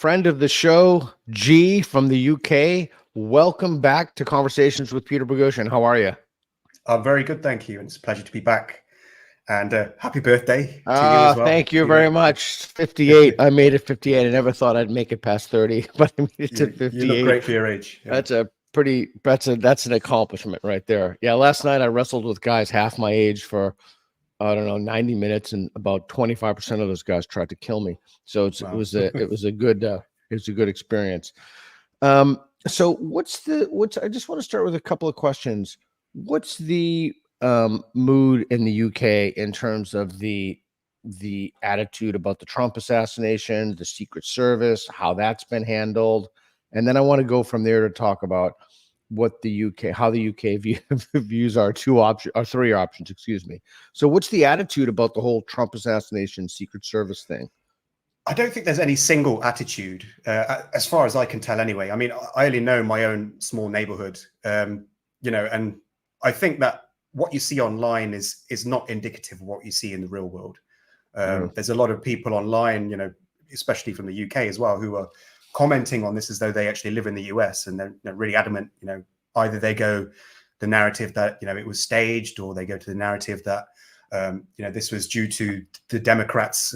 friend of the show, G from the UK. Welcome back to Conversations with Peter Boghossian. How are you? I'm very good, thank you. And it's a pleasure to be back. And happy birthday to you as well. Thank you very much. 58. I made it 58. I never thought I'd make it past 30, but I made it to 58. You look great for your age. Yeah. That's an accomplishment right there. Yeah, last night I wrestled with guys half my age for, I don't know, 90 minutes, and about 25% of those guys tried to kill me. So it was a good experience. So I just want to start with a couple of questions. What's the mood in the UK in terms of the attitude about the Trump assassination, the Secret Service, how that's been handled? And then I want to go from there to talk about how the UK views our three options, excuse me. So what's the attitude about the whole Trump assassination Secret Service thing? I don't think there's any single attitude, as far as I can tell anyway. I mean, I only know my own small neighborhood, and I think that what you see online is not indicative of what you see in the real world. There's a lot of people online, especially from the UK as well, who are commenting on this as though they actually live in the US, and they're really adamant. Either they go the narrative that it was staged, or they go to the narrative that this was due to the Democrats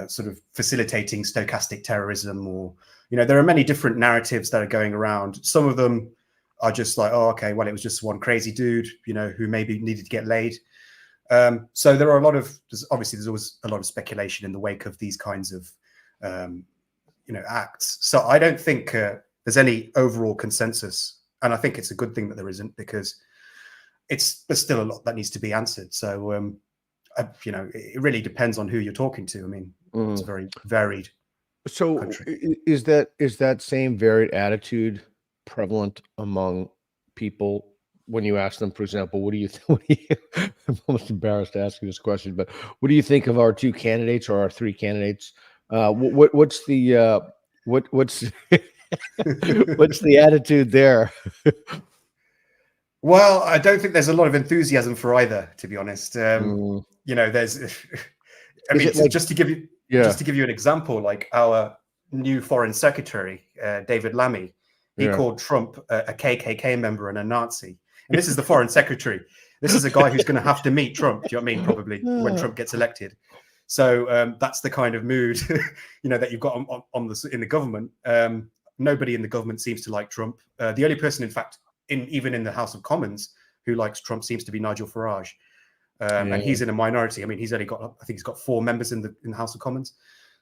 sort of facilitating stochastic terrorism, or there are many different narratives that are going around. Some of them are just like, oh, okay, well, it was just one crazy dude, who maybe needed to get laid. So there's always a lot of speculation in the wake of these kinds of, acts. So I don't think there's any overall consensus. And I think it's a good thing that there isn't, because there's still a lot that needs to be answered. So, it really depends on who you're talking to. I mean, it's a very varied country. Is that same varied attitude prevalent among people when you ask them, for example, I'm almost embarrassed to ask you this question, but what do you think of our two candidates, or our three candidates? What's the what's the attitude there? Well, I don't think there's a lot of enthusiasm for either, to be honest. There's, I mean, just to give you an example, like our new foreign secretary, David Lammy, he called Trump a KKK member and a Nazi. And this is the foreign secretary. This is a guy who's going to have to meet Trump. Do you know what I mean? Probably when Trump gets elected. So that's the kind of mood, that you've got in the government. Nobody in the government seems to like Trump. The only person, in fact, even in the House of Commons, who likes Trump seems to be Nigel Farage, and he's in a minority. I mean, I think he's got 4 members in the House of Commons,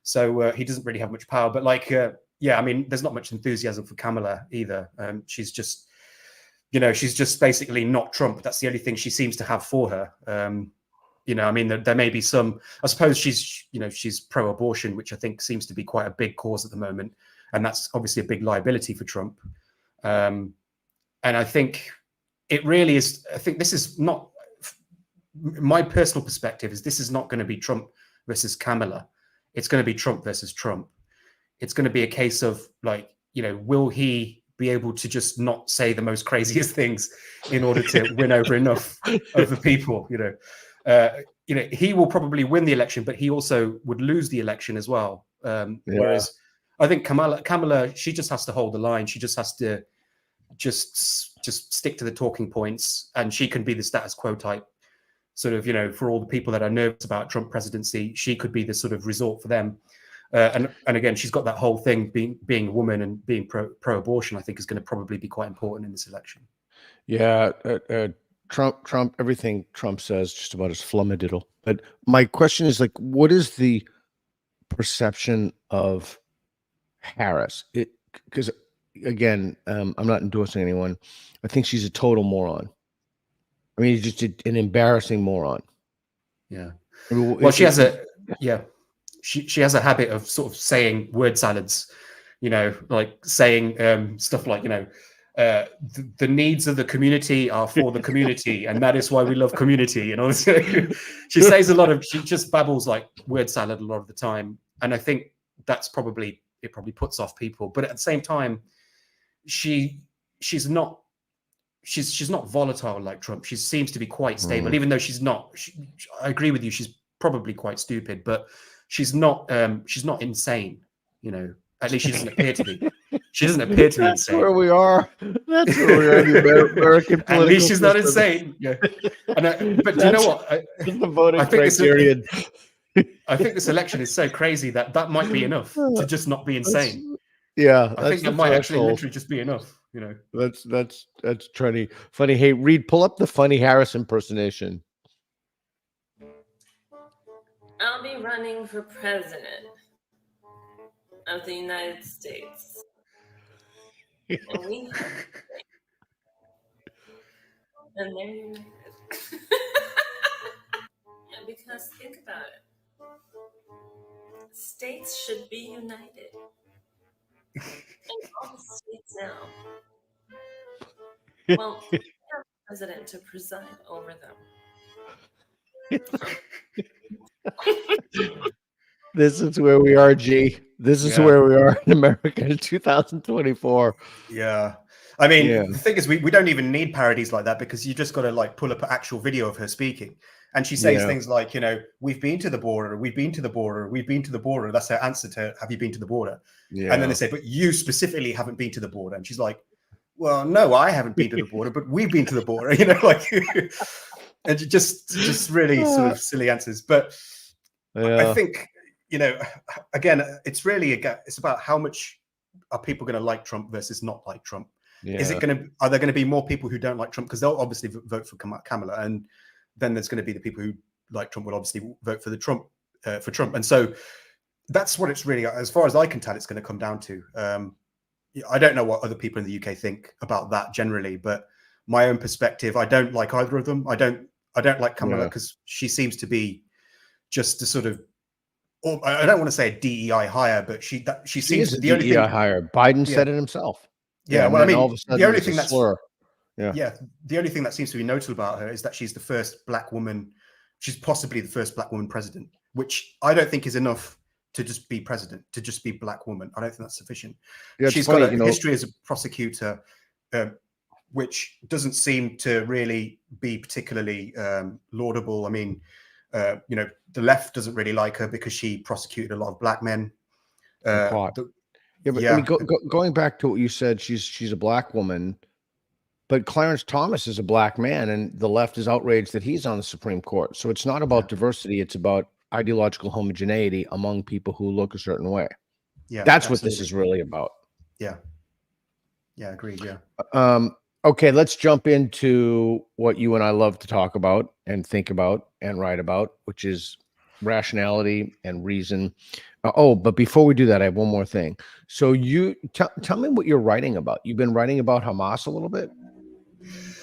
so he doesn't really have much power. But I mean, there's not much enthusiasm for Kamala either. She's just basically not Trump. That's the only thing she seems to have for her. I mean, there may be some. I suppose she's pro-abortion, which I think seems to be quite a big cause at the moment, and that's obviously a big liability for Trump. And I think it really is. I think this is not my personal perspective. This is not going to be Trump versus Kamala. It's going to be Trump versus Trump. It's going to be a case of will he be able to just not say the most craziest things in order to win over enough of the people? He will probably win the election, but he also would lose the election as well. Whereas I think Kamala, she just has to hold the line. She just has to just stick to the talking points, and she can be the status quo type sort of, for all the people that are nervous about Trump presidency, she could be the sort of resort for them. And again, she's got that whole thing, being a woman and being pro-abortion, I think is going to probably be quite important in this election. Yeah. Trump, everything Trump says just about is flummadiddle. But my question is, what is the perception of Harris? Because again, I'm not endorsing anyone. I think she's a total moron. I mean, he's just an embarrassing moron. Yeah. Well, she has a habit of sort of saying word salads, like saying stuff like, the needs of the community are for the community, and that is why we love community. She says she just babbles like word salad a lot of the time, and I think that's probably puts off people. But at the same time, she's not volatile like Trump. She seems to be quite stable, even though she's not. I agree with you. She's probably quite stupid, but she's not insane. At least she doesn't appear to be. She doesn't appear to be That's insane. where we are. That's where we are in the American political At least she's not system. insane. Yeah. But do you know what? The voting I think criterion. I think this election is so crazy that might be enough to just not be insane. I think that might actually literally just be enough. You know. That's funny. Hey, Reed, pull up the funny Harris impersonation. I'll be running for president of the United States. And they're united. Yeah, because think about it. States should be united. And all the states now. Well, we have a president to preside over them. This is where we are, G. This is where we are in America in 2024. Yeah. I mean, the thing is, we don't even need parodies like that, because you just got to like pull up an actual video of her speaking. And she says things like, you know, we've been to the border, we've been to the border, we've been to the border. That's her answer to, have you been to the border? Yeah. And then they say, but you specifically haven't been to the border. And she's like, well, no, I haven't been to the border, but we've been to the border, you know, like, and just really sort of silly answers. But I think, you know, again, it's really, it's about how much are people going to like Trump versus not like Trump? Yeah. Are there going to be more people who don't like Trump? Because they'll obviously vote for Kamala, and then there's going to be the people who like Trump will obviously vote for Trump. And so that's what it's really, as far as I can tell, it's going to come down to. I don't know what other people in the UK think about that generally, but my own perspective, I don't like either of them. I don't like Kamala because she seems to be just a sort of, or I don't want to say a DEI hire, but she seems the only DEI hire. Biden said it himself. Yeah, well, I mean, the only thing that's the only thing that seems to be notable about her is that she's the first black woman. She's possibly the first black woman president, which I don't think is enough to just be president, to just be black woman. I don't think that's sufficient. Yeah, she's got a history as a prosecutor, which doesn't seem to really be particularly laudable. I mean, you know, the left doesn't really like her because she prosecuted a lot of black men. I mean, going back to what you said, she's a black woman, but Clarence Thomas is a black man, and the left is outraged that he's on the Supreme Court. So it's not about diversity; it's about ideological homogeneity among people who look a certain way. Yeah, that's what this is really about. Yeah, agreed. Yeah. Okay, let's jump into what you and I love to talk about and think about and write about, which is rationality and reason. But before we do that, I have one more thing. So you tell me what you're writing about. You've been writing about Hamas a little bit.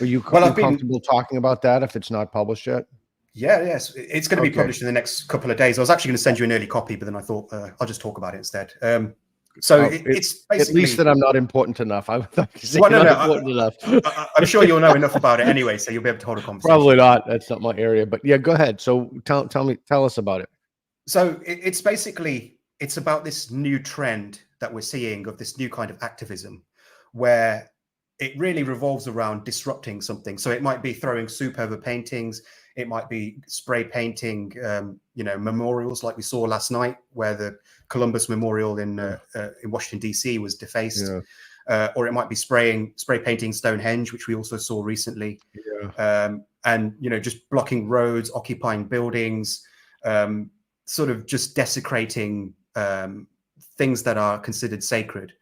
Are you comfortable talking about that if it's not published yet? Yes. It's going to be published in the next couple of days. I was actually going to send you an early copy, but then I thought I'll just talk about it instead. It's basically, at least that I'm not important enough. I'm sure you'll know enough about it anyway, so you'll be able to hold a conversation. Probably not. That's not my area, but yeah, go ahead. So tell us about it. So it's basically, it's about this new trend that we're seeing of this new kind of activism, where it really revolves around disrupting something. So it might be throwing soup over paintings. It might be spray painting, memorials like we saw last night, where the Columbus Memorial in Washington, D.C. was defaced. Yeah. Or it might be spray painting Stonehenge, which we also saw recently. Yeah. And, just blocking roads, occupying buildings, sort of just desecrating things that are considered sacred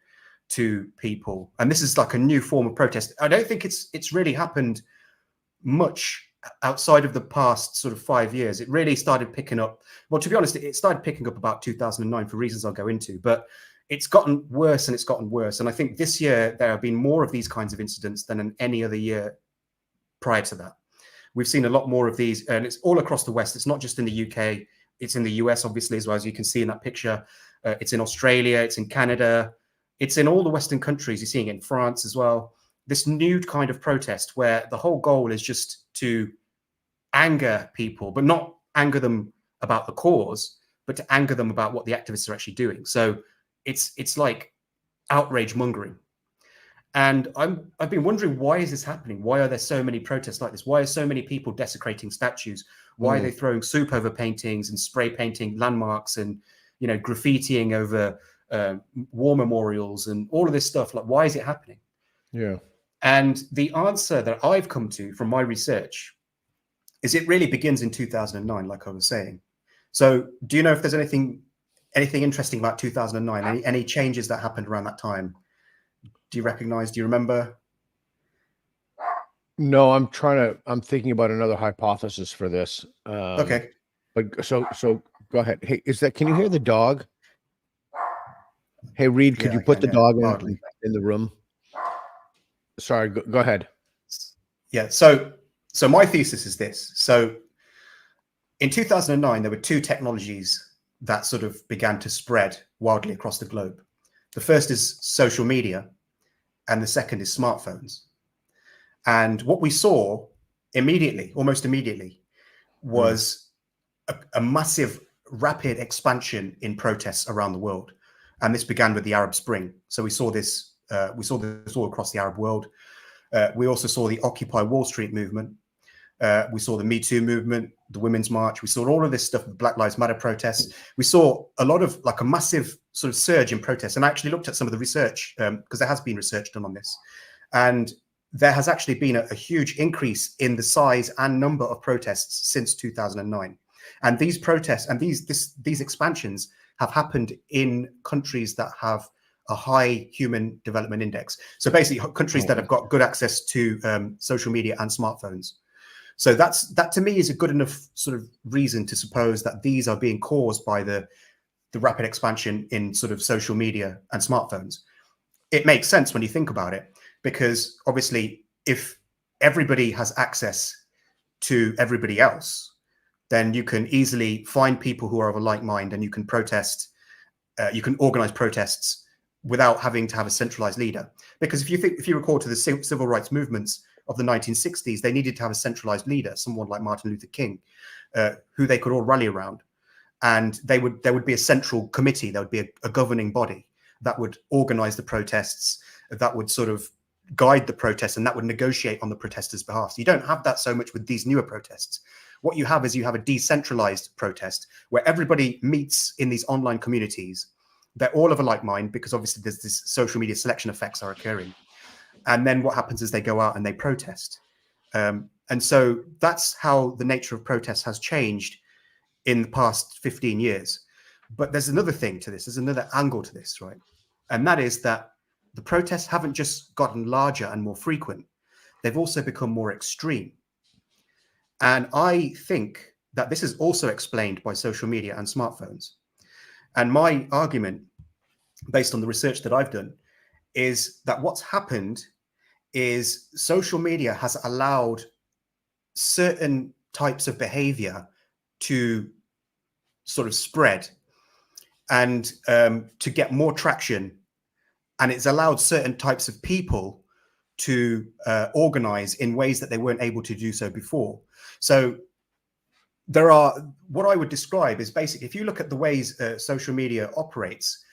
to people. And this is like a new form of protest. I don't think it's really happened much outside of the past sort of 5 years. It really started picking up. Well, to be honest, it started picking up about 2009 for reasons I'll go into, but it's gotten worse and it's gotten worse. And I think this year there have been more of these kinds of incidents than in any other year prior to that. We've seen a lot more of these, and it's all across the West. It's not just in the UK. It's in the US, obviously, as well, as you can see in that picture. It's in Australia. It's in Canada. It's in all the Western countries. You're seeing it in France as well. This new kind of protest where the whole goal is just to anger people, but not anger them about the cause, but to anger them about what the activists are actually doing. So it's like outrage mongering. And I've been wondering, why is this happening? Why are there so many protests like this? Why are so many people desecrating statues? Why are they throwing soup over paintings and spray painting landmarks and, graffitiing over war memorials and all of this stuff. Like, why is it happening? Yeah. And the answer that I've come to from my research is it really begins in 2009, like I was saying. So do you know if there's anything interesting about 2009? Any changes that happened around that time? Do you recognize? Do you remember? No, I'm thinking about another hypothesis for this. Okay. But so go ahead. Hey, can you hear the dog? Hey, Reed, could you put the dog in the room? Sorry, go ahead. Yeah. So my thesis is this. So in 2009, there were two technologies that sort of began to spread wildly across the globe. The first is social media, and the second is smartphones. And what we saw almost immediately, was a massive, rapid expansion in protests around the world. And this began with the Arab Spring. So we saw this all across the Arab world. We also saw the Occupy Wall Street movement. We saw the Me Too movement, the Women's March. We saw all of this stuff, the Black Lives Matter protests. We saw a lot of a massive sort of surge in protests. And I actually looked at some of the research because there has been research done on this. And there has actually been a huge increase in the size and number of protests since 2009. And these protests and these expansions have happened in countries that have a high human development index. So basically countries that have got good access to social media and smartphones. So that to me is a good enough sort of reason to suppose that these are being caused by the rapid expansion in sort of social media and smartphones. It makes sense when you think about it, because obviously if everybody has access to everybody else, then you can easily find people who are of a like mind, and you can protest, you can organize protests without having to have a centralized leader. Because if you recall to the civil rights movements of the 1960s, they needed to have a centralized leader, someone like Martin Luther King, who they could all rally around. And there would be a central committee, there would be a governing body that would organize the protests, that would sort of guide the protests, and that would negotiate on the protesters' behalf. So you don't have that so much with these newer protests. What you have a decentralized protest where everybody meets in these online communities. They're all of a like mind, because obviously there's this social media selection effects are occurring. And then what happens is they go out and they protest. And so that's how the nature of protests has changed in the past 15 years. But there's another thing to this. There's another angle to this, right? And that is that the protests haven't just gotten larger and more frequent. They've also become more extreme. And I think that this is also explained by social media and smartphones. And my argument, based on the research that I've done, is that what's happened is social media has allowed certain types of behavior to sort of spread and to get more traction. And it's allowed certain types of people to organize in ways that they weren't able to do so before. So there are, what I would describe is basically, if you look at the ways social media operates,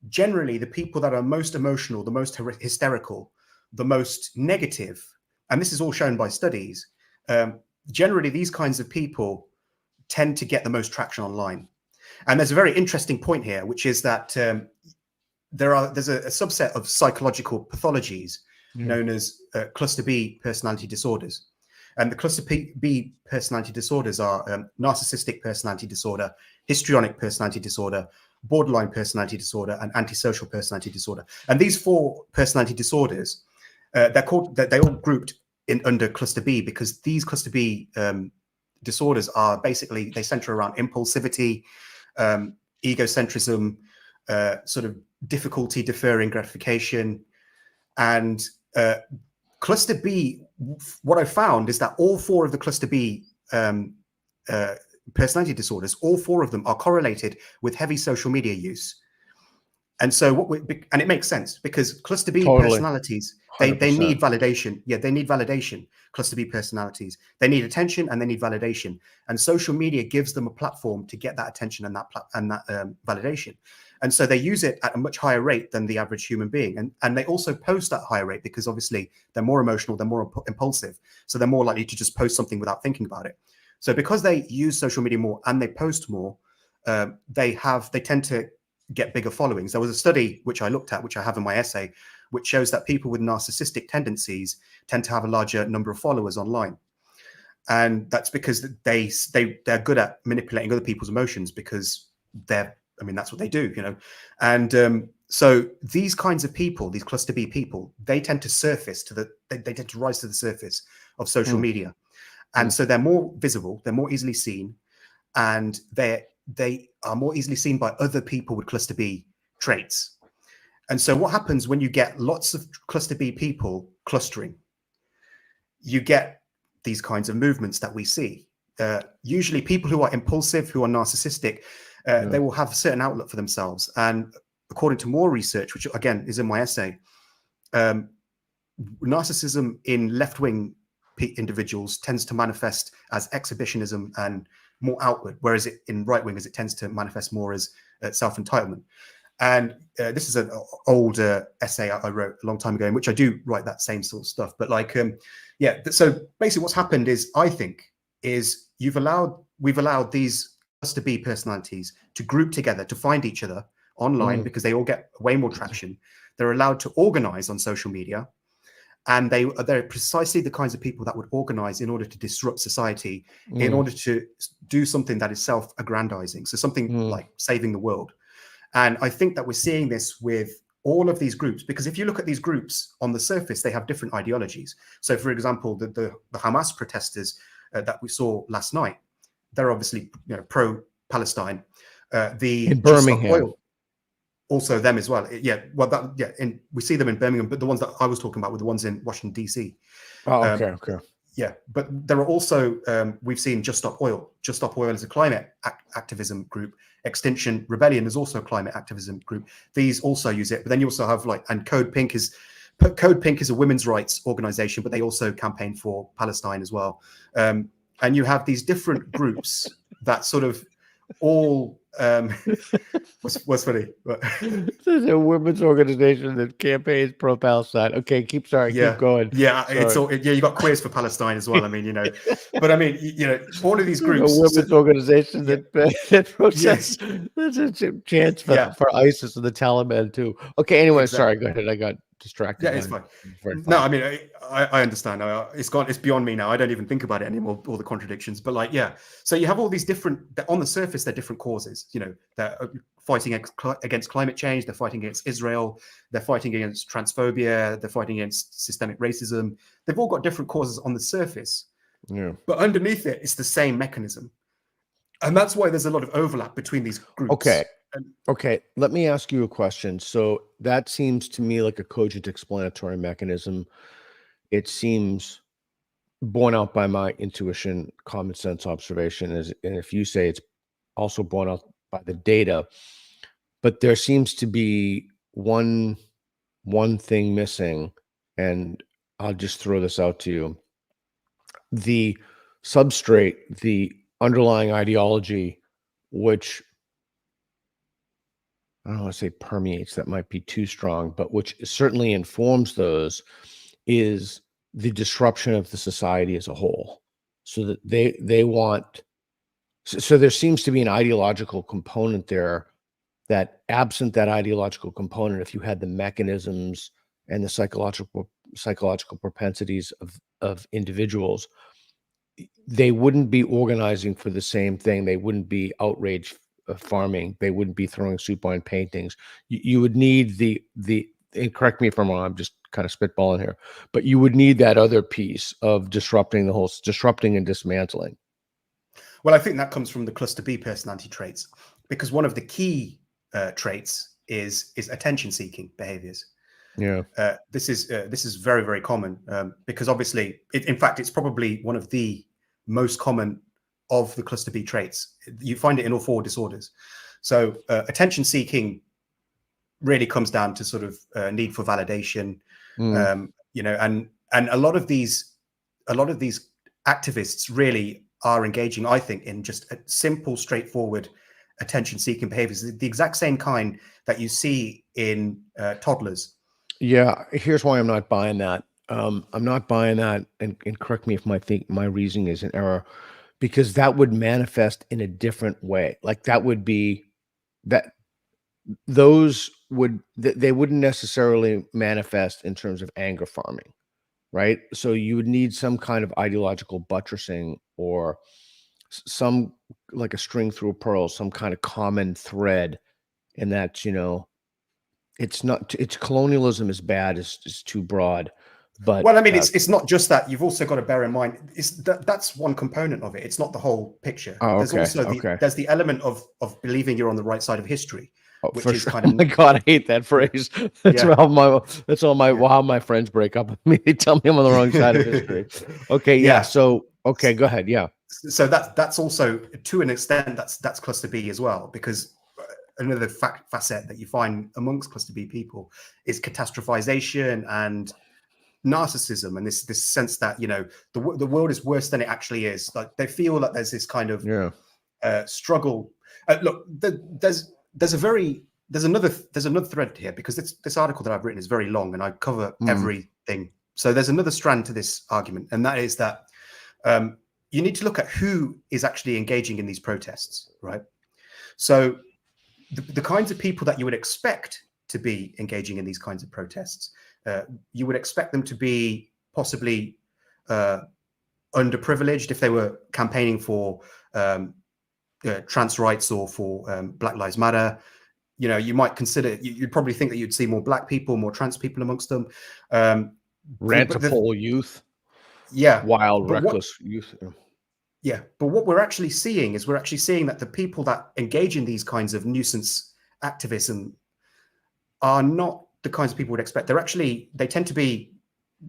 generally the people that are most emotional, the most hysterical, the most negative, and this is all shown by studies, generally these kinds of people tend to get the most traction online. And there's a very interesting point here, which is that there's a subset of psychological pathologies known as cluster B personality disorders. And the cluster B personality disorders are narcissistic personality disorder, histrionic personality disorder, borderline personality disorder, and antisocial personality disorder. And these four personality disorders, they're all grouped under cluster B, because these cluster B disorders are basically, they center around impulsivity, egocentrism, sort of difficulty deferring gratification. And cluster B, what I found is that all four of the cluster B personality disorders, all four of them are correlated with heavy social media use. And so and it makes sense, because cluster B personalities, they need validation. Yeah, they need validation. Cluster B personalities, they need attention and they need validation. And social media gives them a platform to get that attention and that validation. And so they use it at a much higher rate than the average human being. And they also post at a higher rate, because obviously they're more emotional, they're more impulsive. So they're more likely to just post something without thinking about it. So because they use social media more and they post more, they tend to get bigger followings. There was a study which I looked at, which I have in my essay, which shows that people with narcissistic tendencies tend to have a larger number of followers online. And that's because they're good at manipulating other people's emotions, because that's what they do, And so these kinds of people, these cluster B people, they tend to surface they tend to rise to the surface of social media. And so they're more visible, they're more easily seen, and they are more easily seen by other people with cluster B traits. And so what happens when you get lots of cluster B people clustering? You get these kinds of movements that we see. Usually people who are impulsive, who are narcissistic, they will have a certain outlook for themselves. And according to more research, which again is in my essay, narcissism in left-wing individuals tends to manifest as exhibitionism and more outward, whereas in right-wingers, it tends to manifest more as self-entitlement. And this is an old essay I wrote a long time ago, in which I do write that same sort of stuff. But so basically what's happened is, I think, is we've allowed these cluster B personalities to group together, to find each other online, because they all get way more traction. They're allowed to organize on social media, and they're precisely the kinds of people that would organize in order to disrupt society, in order to do something that is self-aggrandizing, so something like saving the world. And I think that we're seeing this with all of these groups, because if you look at these groups on the surface, they have different ideologies. So, for example, the Hamas protesters that we saw last night, they're obviously pro-Palestine. In Birmingham, also them as well. And we see them in Birmingham, but the ones that I was talking about were the ones in Washington D.C. Oh, okay. Yeah, but there are also we've seen Just Stop Oil. Just Stop Oil is a climate activism group. Extinction Rebellion is also a climate activism group. These also use it, but then you also have and Code Pink is a women's rights organization, but they also campaign for Palestine as well. And you have these different groups that sort of all what's funny. There's a women's organization that campaigns pro-Palestine. Okay, keep going. Yeah, sorry. you got queers for Palestine as well. But all of these groups. A women's organization that protests. That's a chance for ISIS and the Taliban too. Okay, anyway, sorry. Go ahead. I got distracted. Yeah, it's fine. No, I understand. It's beyond me now. I don't even think about it anymore, all the contradictions. But so you have all these different, on the surface, they're different causes. They're fighting against climate change. They're fighting against Israel. They're fighting against transphobia. They're fighting against systemic racism. They've all got different causes on the surface. Yeah. But underneath it, it's the same mechanism. And that's why there's a lot of overlap between these groups. Okay. Let me ask you a question. So that seems to me like a cogent explanatory mechanism. It seems borne out by my intuition, common sense observation, and if you say it's also borne out by the data, but there seems to be one thing missing, and I'll just throw this out to you. The substrate, the underlying ideology, which I don't want to say permeates, that might be too strong, but which certainly informs those, is the disruption of the society as a whole. So that they want, so there seems to be an ideological component there that, absent that ideological component, if you had the mechanisms and the psychological propensities of individuals, they wouldn't be organizing for the same thing. They wouldn't be outrage farming. They wouldn't be throwing soup on paintings. You would need the and correct me if I'm wrong, I'm just kind of spitballing here, but you would need that other piece of disrupting and dismantling. Well, I think that comes from the cluster B personality traits, because one of the key traits is attention-seeking behaviors. Yeah, this is very, very common, because obviously, in fact, it's probably one of the most common of the cluster B traits. You find it in all 4 disorders. So attention-seeking really comes down to sort of need for validation, and a lot of these activists really are engaging, I think, in just a simple, straightforward attention-seeking behaviors, the exact same kind that you see in toddlers. Yeah, here's why I'm not buying that. I'm not buying that, and correct me if my reasoning is in error, because that would manifest in a different way. Like that would be that those they wouldn't necessarily manifest in terms of anger farming, right? So you would need some kind of ideological buttressing or some, like a string through a pearl, some kind of common thread, and that's, it's colonialism is bad, is too broad. But well, I mean, it's not just that. You've also got to bear in mind that's one component of it. It's not the whole picture. Oh, there's also there's the element of believing you're on the right side of history, which is kind of. Oh my God, I hate that phrase. That's how my friends break up with me. They tell me I'm on the wrong side of history. Okay, yeah. So okay, go ahead. Yeah. So that's also, to an extent, that's cluster B as well, because another facet that you find amongst cluster B people is catastrophization and narcissism, and this sense that the world is worse than it actually is. Like, they feel that there's this kind of struggle. Look, there's another thread here, because this article that I've written is very long and I cover everything. So there's another strand to this argument, and that is that you need to look at who is actually engaging in these protests, right? So the kinds of people that you would expect to be engaging in these kinds of protests, you would expect them to be possibly underprivileged if they were campaigning for trans rights or for Black Lives Matter. You might consider, you'd probably think that you'd see more Black people, more trans people amongst them. Rantipole youth. Yeah. Wild, reckless youth. Yeah. But what we're actually seeing is that the people that engage in these kinds of nuisance activism are not the kinds of people would expect. They tend to be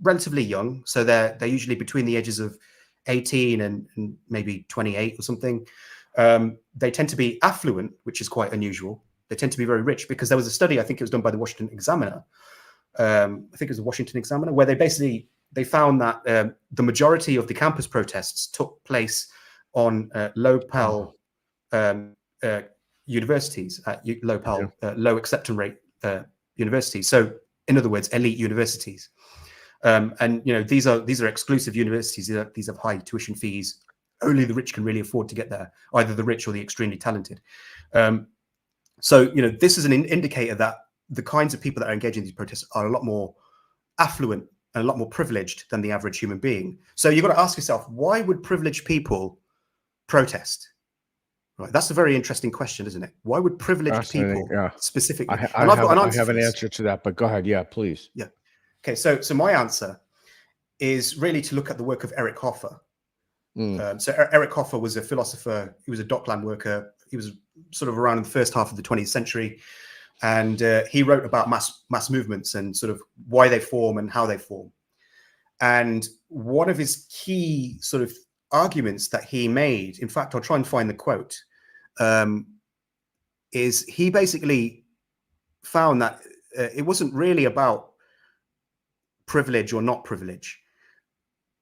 relatively young. So they're usually between the ages of 18 and maybe 28 or something. They tend to be affluent, which is quite unusual. They tend to be very rich, because there was a study, I think it was done by the Washington Examiner. Where they found that the majority of the campus protests took place on low Pell universities, at low Pell, low acceptance rate universities. So, in other words, elite universities. And these are exclusive universities. These have high tuition fees. Only the rich can really afford to get there, either the rich or the extremely talented. So this is an indicator that the kinds of people that are engaging in these protests are a lot more affluent and a lot more privileged than the average human being. So you've got to ask yourself, why would privileged people protest? Right, that's a very interesting question, isn't it? Why would privileged people specifically? I have an answer to that, but go ahead. Yeah, please. Yeah. Okay, so my answer is really to look at the work of Eric Hoffer. So Eric Hoffer was a philosopher. He was a dockland worker. He was sort of around in the first half of the 20th century. And he wrote about mass movements and sort of why they form and how they form. And one of his key sort of arguments that he made, in fact, I'll try and find the quote, is he basically found that it wasn't really about privilege or not privilege.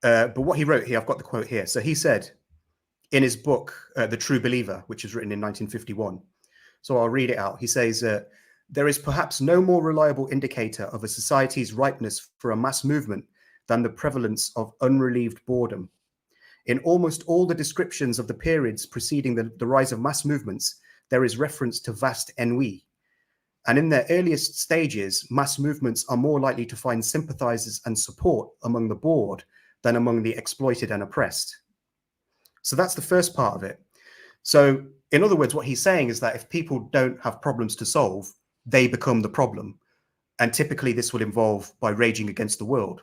But what he wrote here, I've got the quote here. So he said in his book, The True Believer, which was written in 1951. So I'll read it out. He says, there is perhaps no more reliable indicator of a society's ripeness for a mass movement than the prevalence of unrelieved boredom. In almost all the descriptions of the periods preceding the rise of mass movements, there is reference to vast ennui. And in their earliest stages, mass movements are more likely to find sympathizers and support among the bored than among the exploited and oppressed. So that's the first part of it. So in other words, what he's saying is that if people don't have problems to solve, they become the problem. And typically this will involve by raging against the world.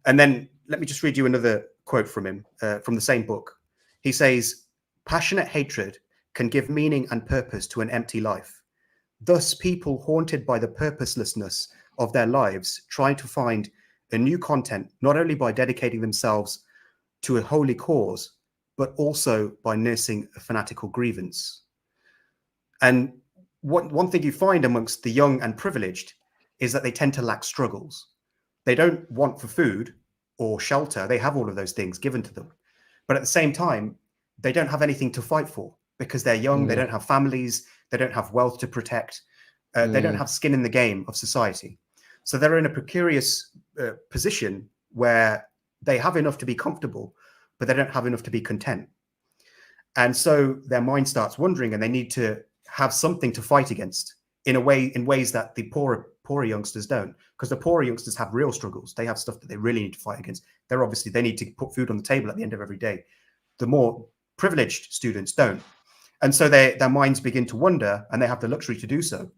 And then let me just read you another quote from him, from the same book. He says, passionate hatred can give meaning and purpose to an empty life. Thus, people haunted by the purposelessness of their lives try to find a new content, not only by dedicating themselves to a holy cause, but also by nursing a fanatical grievance. And one thing you find amongst the young and privileged is that they tend to lack struggles. They don't want for food or shelter. They have all of those things given to them. But at the same time, they don't have anything to fight for because they're young. They don't have families. They don't have wealth to protect. They don't have skin in the game of society. So they're in a precarious position where they have enough to be comfortable, but they don't have enough to be content. And so their mind starts wandering and they need to have something to fight against. in ways that the poorer youngsters don't, because the poorer youngsters have real struggles. They have stuff that they really need to fight against. They need to put food on the table at the end of every day. The more privileged students don't. And so their minds begin to wander, and they have the luxury to do so.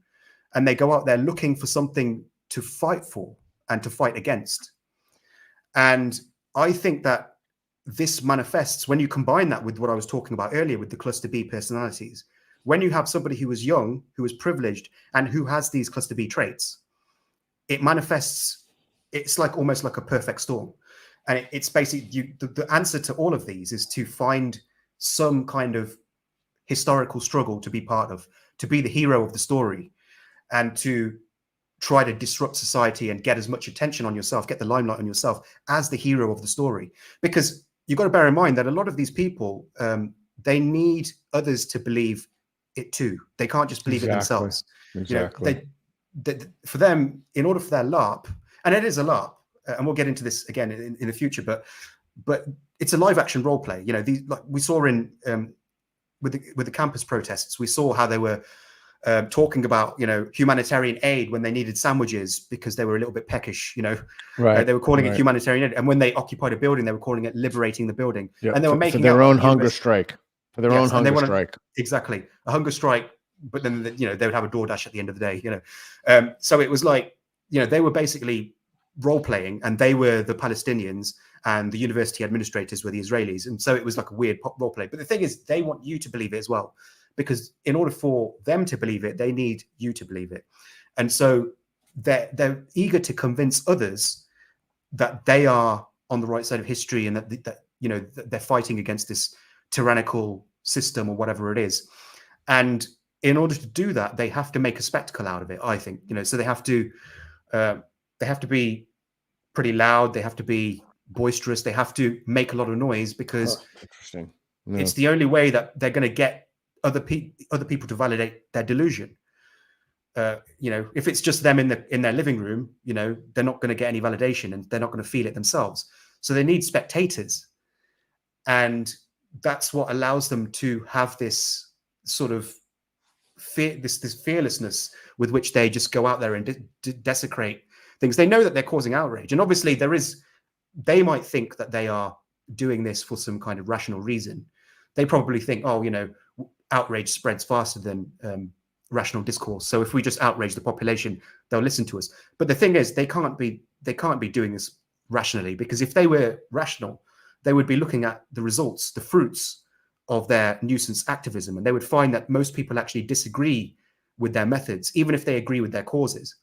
And they go out there looking for something to fight for and to fight against. And I think that this manifests when you combine that with what I was talking about earlier with the cluster B personalities. When you have somebody who is young, who is privileged, and who has these cluster B traits, it manifests, it's like almost like a perfect storm. And it's basically, the answer to all of these is to find some kind of historical struggle to be part of, to be the hero of the story, and to try to disrupt society and get as much attention on yourself, get the limelight on yourself as the hero of the story. Because you've got to bear in mind that a lot of these people, they need others to believe it too. They can't just believe it themselves. Exactly. For them, in order for their LARP, and it is a LARP, and we'll get into this again in the future, but it's a live action role play. These, like we saw in with the campus protests, we saw how they were talking about humanitarian aid when they needed sandwiches because they were a little bit peckish. Right. They were calling it humanitarian aid, and when they occupied a building, they were calling it liberating the building. Yep. And they were making for their own hunger strike. For their own hunger strike. Exactly, a hunger strike. But then they would have a DoorDash at the end of the day. So it was like they were basically role playing, and they were the Palestinians, and the university administrators were the Israelis, and so it was like a weird role play. But the thing is, they want you to believe it as well, because in order for them to believe it, they need you to believe it. And so they're eager to convince others that they are on the right side of history, and that they're fighting against this tyrannical system or whatever it is. And in order to do that, they have to make a spectacle out of it, I think. So they have to be pretty loud. They have to be boisterous. They have to make a lot of noise, because interesting. It's the only way that they're going to get other people to validate their delusion. If it's just them in their living room, they're not going to get any validation, and they're not going to feel it themselves. So they need spectators, and that's what allows them to have this sort of this fearlessness with which they just go out there and desecrate things. They know that they're causing outrage, and obviously they might think that they are doing this for some kind of rational reason. They probably think, outrage spreads faster than rational discourse, so if we just outrage the population, they'll listen to us. But the thing is, they can't be doing this rationally, because if they were rational, they would be looking at the results, the fruits of their nuisance activism, and they would find that most people actually disagree with their methods, even if they agree with their causes.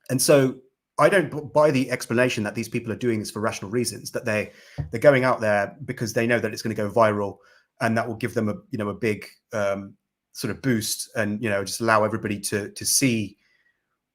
And so I don't buy the explanation that these people are doing this for rational reasons, that they're going out there because they know that it's going to go viral, and that will give them a big sort of boost, and just allow everybody to see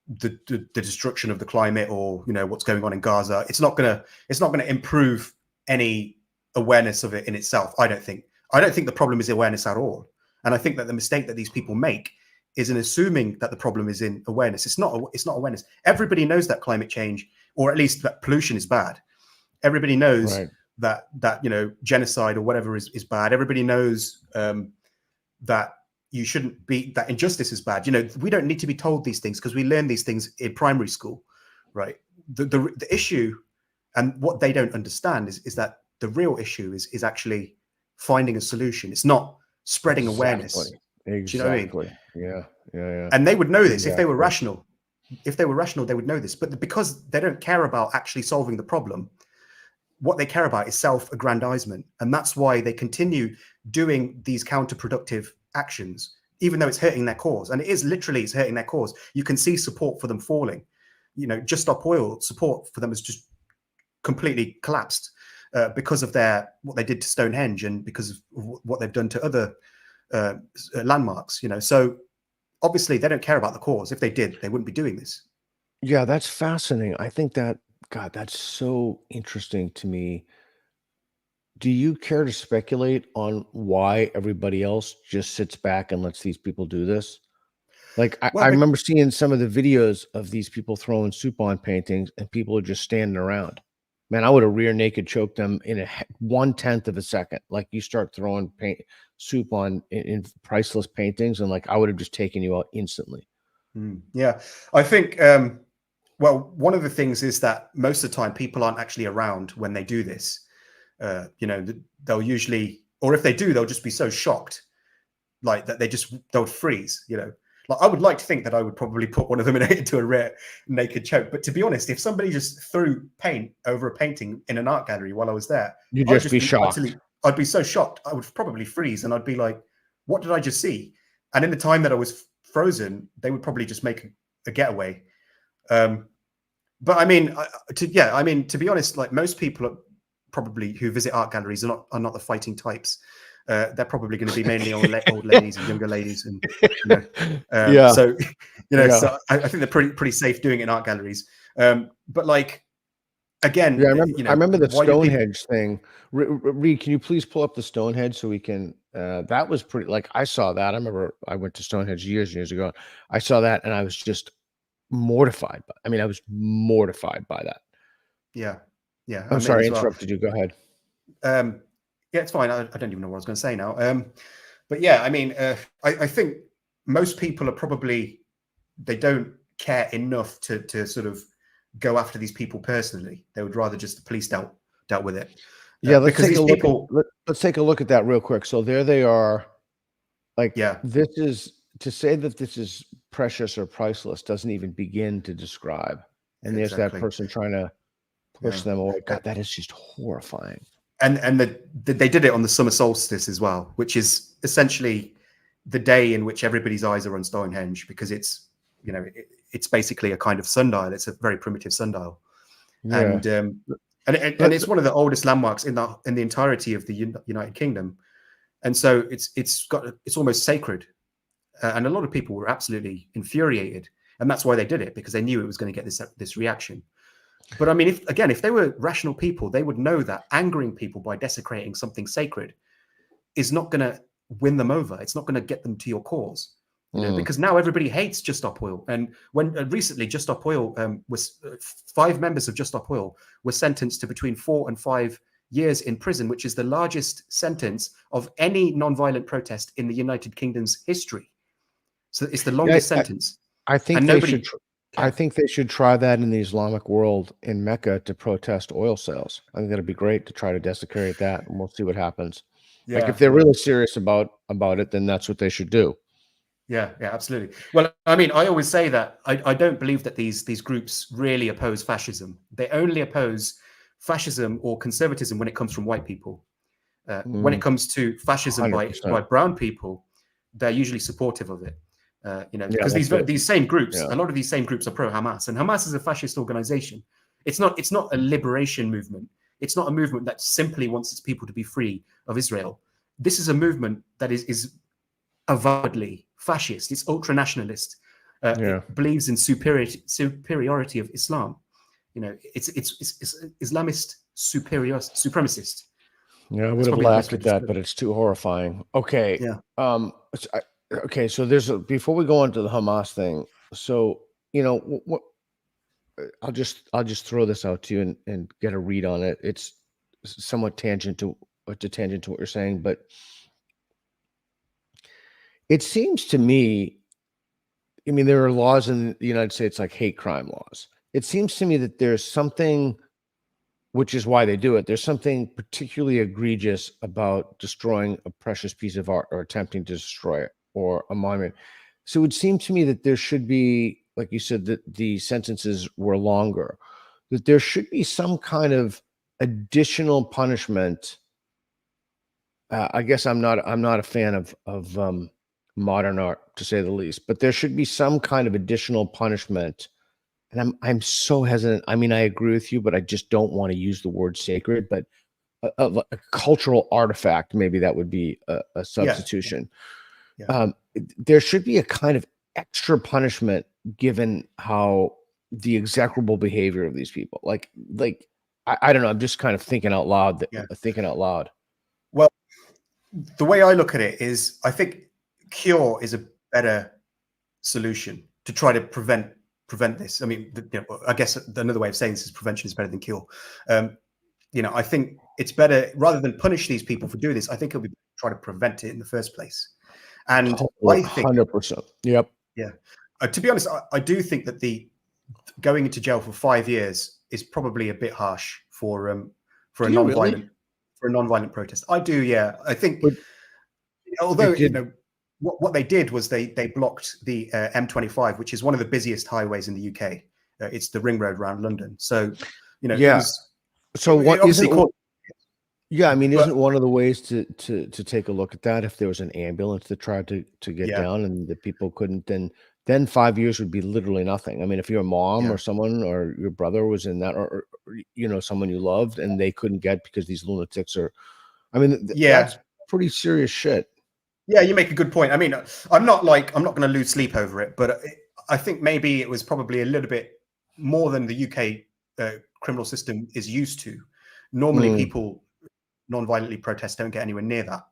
the destruction of the climate, or what's going on in Gaza. It's not going to improve any awareness of it in itself. I don't think the problem is awareness at all. And I think that the mistake that these people make is in assuming that the problem is in awareness. It's not awareness. Everybody knows that climate change, or at least that pollution, is bad. Everybody knows that genocide or whatever is bad. Everybody knows that you shouldn't be, that injustice is bad. We don't need to be told these things, because we learn these things in primary school, right? The issue, and what they don't understand, is that the real issue is actually finding a solution. It's not spreading awareness. Exactly. Do you know what I mean? Yeah. And they would know this if they were rational. If they were rational, they would know this. But because they don't care about actually solving the problem, what they care about is self-aggrandizement. And that's why they continue doing these counterproductive actions, even though it's hurting their cause. And it's hurting their cause. You can see support for them falling. Just Stop Oil, support for them has just completely collapsed because of what they did to Stonehenge, and because of what they've done to other landmarks. So obviously they don't care about the cause. If they did, they wouldn't be doing this. Yeah, that's fascinating. I think that, God, that's so interesting to me. Do you care to speculate on why everybody else just sits back and lets these people do this? Like, I remember seeing some of the videos of these people throwing soup on paintings, and people are just standing around. Man, I would have rear naked choked them in 1/10 of a second. Like, you start throwing soup on in priceless paintings, and like, I would have just taken you out instantly. Yeah, I think. Well, one of the things is that most of the time people aren't actually around when they do this. You know, they'll usually, or if they do, they'll just be so shocked, like that they'll freeze. You know, like I would like to think that I would probably put one of them into a rare naked choke. But to be honest, if somebody just threw paint over a painting in an art gallery while I was there, you'd just be shocked. I'd be so shocked. I would probably freeze, and I'd be like, "What did I just see?" And in the time that I was frozen, they would probably just make a getaway. But I mean, to be honest, like most people are probably who visit art galleries are not the fighting types. They're probably going to be mainly old ladies and younger ladies, and so so I think they're pretty safe doing it in art galleries. But like again, I remember the Stonehenge thing. Reed, can you please pull up the Stonehenge so we can? That was pretty. Like I saw that. I remember I went to Stonehenge years and years ago. I saw that and I was just mortified. I was mortified by that. Yeah. I'm sorry, I interrupted you. Go ahead. Yeah, it's fine. I don't even know what I was going to say now. But yeah, I mean, I think most people are probably, they don't care enough to sort of go after these people personally. They would rather just the police dealt with it. Yeah, let's take a look at that real quick. So there they are. Like, this is, to say that this is precious or priceless doesn't even begin to describe. And there's that person trying to push them away. God, that is just horrifying. And they did it on the summer solstice as well, which is essentially the day in which everybody's eyes are on Stonehenge, because it's, you know, it's basically a kind of sundial. It's a very primitive sundial, and it's one of the oldest landmarks in the entirety of the United Kingdom, and so it's almost sacred, and a lot of people were absolutely infuriated, and that's why they did it, because they knew it was going to get this reaction. But I mean, if they were rational people, they would know that angering people by desecrating something sacred is not going to win them over. It's not going to get them to your cause, you know, because now everybody hates Just Stop Oil. And when recently Just Stop Oil was 5 members of Just Stop Oil were sentenced to between 4 and 5 years in prison, which is the largest sentence of any non-violent protest in the United Kingdom's history. So it's the longest sentence. I think I think they should try that in the Islamic world in Mecca to protest oil sales. I think that'd be great to try to desecrate that, and we'll see what happens. Yeah, like if they're really serious about it, then that's what they should do. Yeah, absolutely. Well, I mean, I always say that I don't believe that these groups really oppose fascism. They only oppose fascism or conservatism when it comes from white people. When it comes to fascism by brown people, they're usually supportive of it. You know, because these same groups, a lot of these same groups are pro-Hamas, and Hamas is a fascist organization. It's not a liberation movement. It's not a movement that simply wants its people to be free of Israel. This is a movement that is avowedly fascist. It's ultra-nationalist. It believes in superiority of Islam. You know, it's Islamist supremacist. Yeah, I would have laughed at that, but it's too horrifying. Okay. Yeah. Okay, so before we go on to the Hamas thing, so you know what, I'll just throw this out to you and get a read on it. It's somewhat tangent to what you're saying, but it seems to me, I mean, there are laws in the United States like hate crime laws. It seems to me that there's something, which is why they do it. There's something particularly egregious about destroying a precious piece of art or attempting to destroy it, or a monument. So it would seem to me that there should be, like you said, that the sentences were longer, that there should be some kind of additional punishment. I guess I'm not a fan of modern art, to say the least, but there should be some kind of additional punishment. And I'm so hesitant. I mean, I agree with you, but I just don't want to use the word sacred, but a cultural artifact, maybe that would be a substitution. Yeah. There should be a kind of extra punishment given how the execrable behavior of these people. Like I don't know. I'm just kind of thinking out loud. Well, the way I look at it is, I think cure is a better solution to try to prevent this. I mean, I guess another way of saying this is prevention is better than cure. You know, I think it's better, rather than punish these people for doing this, I think it'll be better to try to prevent it in the first place. And I think 100%. Yep. Yeah. To be honest, I do think that the going into jail for 5 years is probably a bit harsh for a non-violent protest. I do, yeah. I think, but although you know what they did was they blocked the M25, which is one of the busiest highways in the UK. It's the ring road around London. So you know, yeah. Yeah, I mean, isn't one of the ways to take a look at that if there was an ambulance that tried to get down and the people couldn't, then 5 years would be literally nothing. I mean, if your mom or someone or your brother was in that, or you know, someone you loved and they couldn't get because these lunatics are, I mean, that's pretty serious shit. Yeah, you make a good point. I mean, I'm not going to lose sleep over it, but I think maybe it was probably a little bit more than the UK criminal system is used to. Normally, people non-violently protest don't get anywhere near that.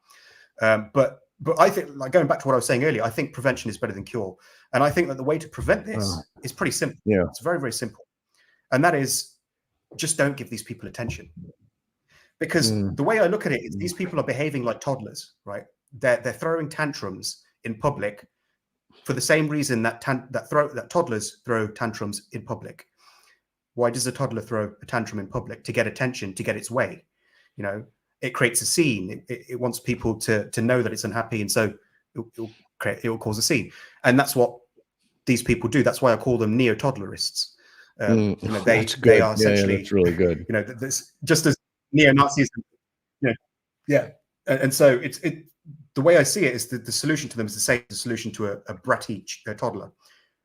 But I think, like going back to what I was saying earlier, I think prevention is better than cure, and I think that the way to prevent this is pretty simple. Yeah, it's very, very simple, and that is just don't give these people attention. Because the way I look at it is these people are behaving like toddlers, right? They're throwing tantrums in public for the same reason that toddlers throw tantrums in public. Why does a toddler throw a tantrum in public? To get attention, to get its way. You know, it creates a scene. It wants people to know that it's unhappy, and so it will cause a scene. And that's what these people do. That's why I call them neo-toddlerists. You know, they are essentially that's really good. You know, this just as neo-Nazis. And so it's the way I see it is that the solution to them is the same solution to a bratty toddler,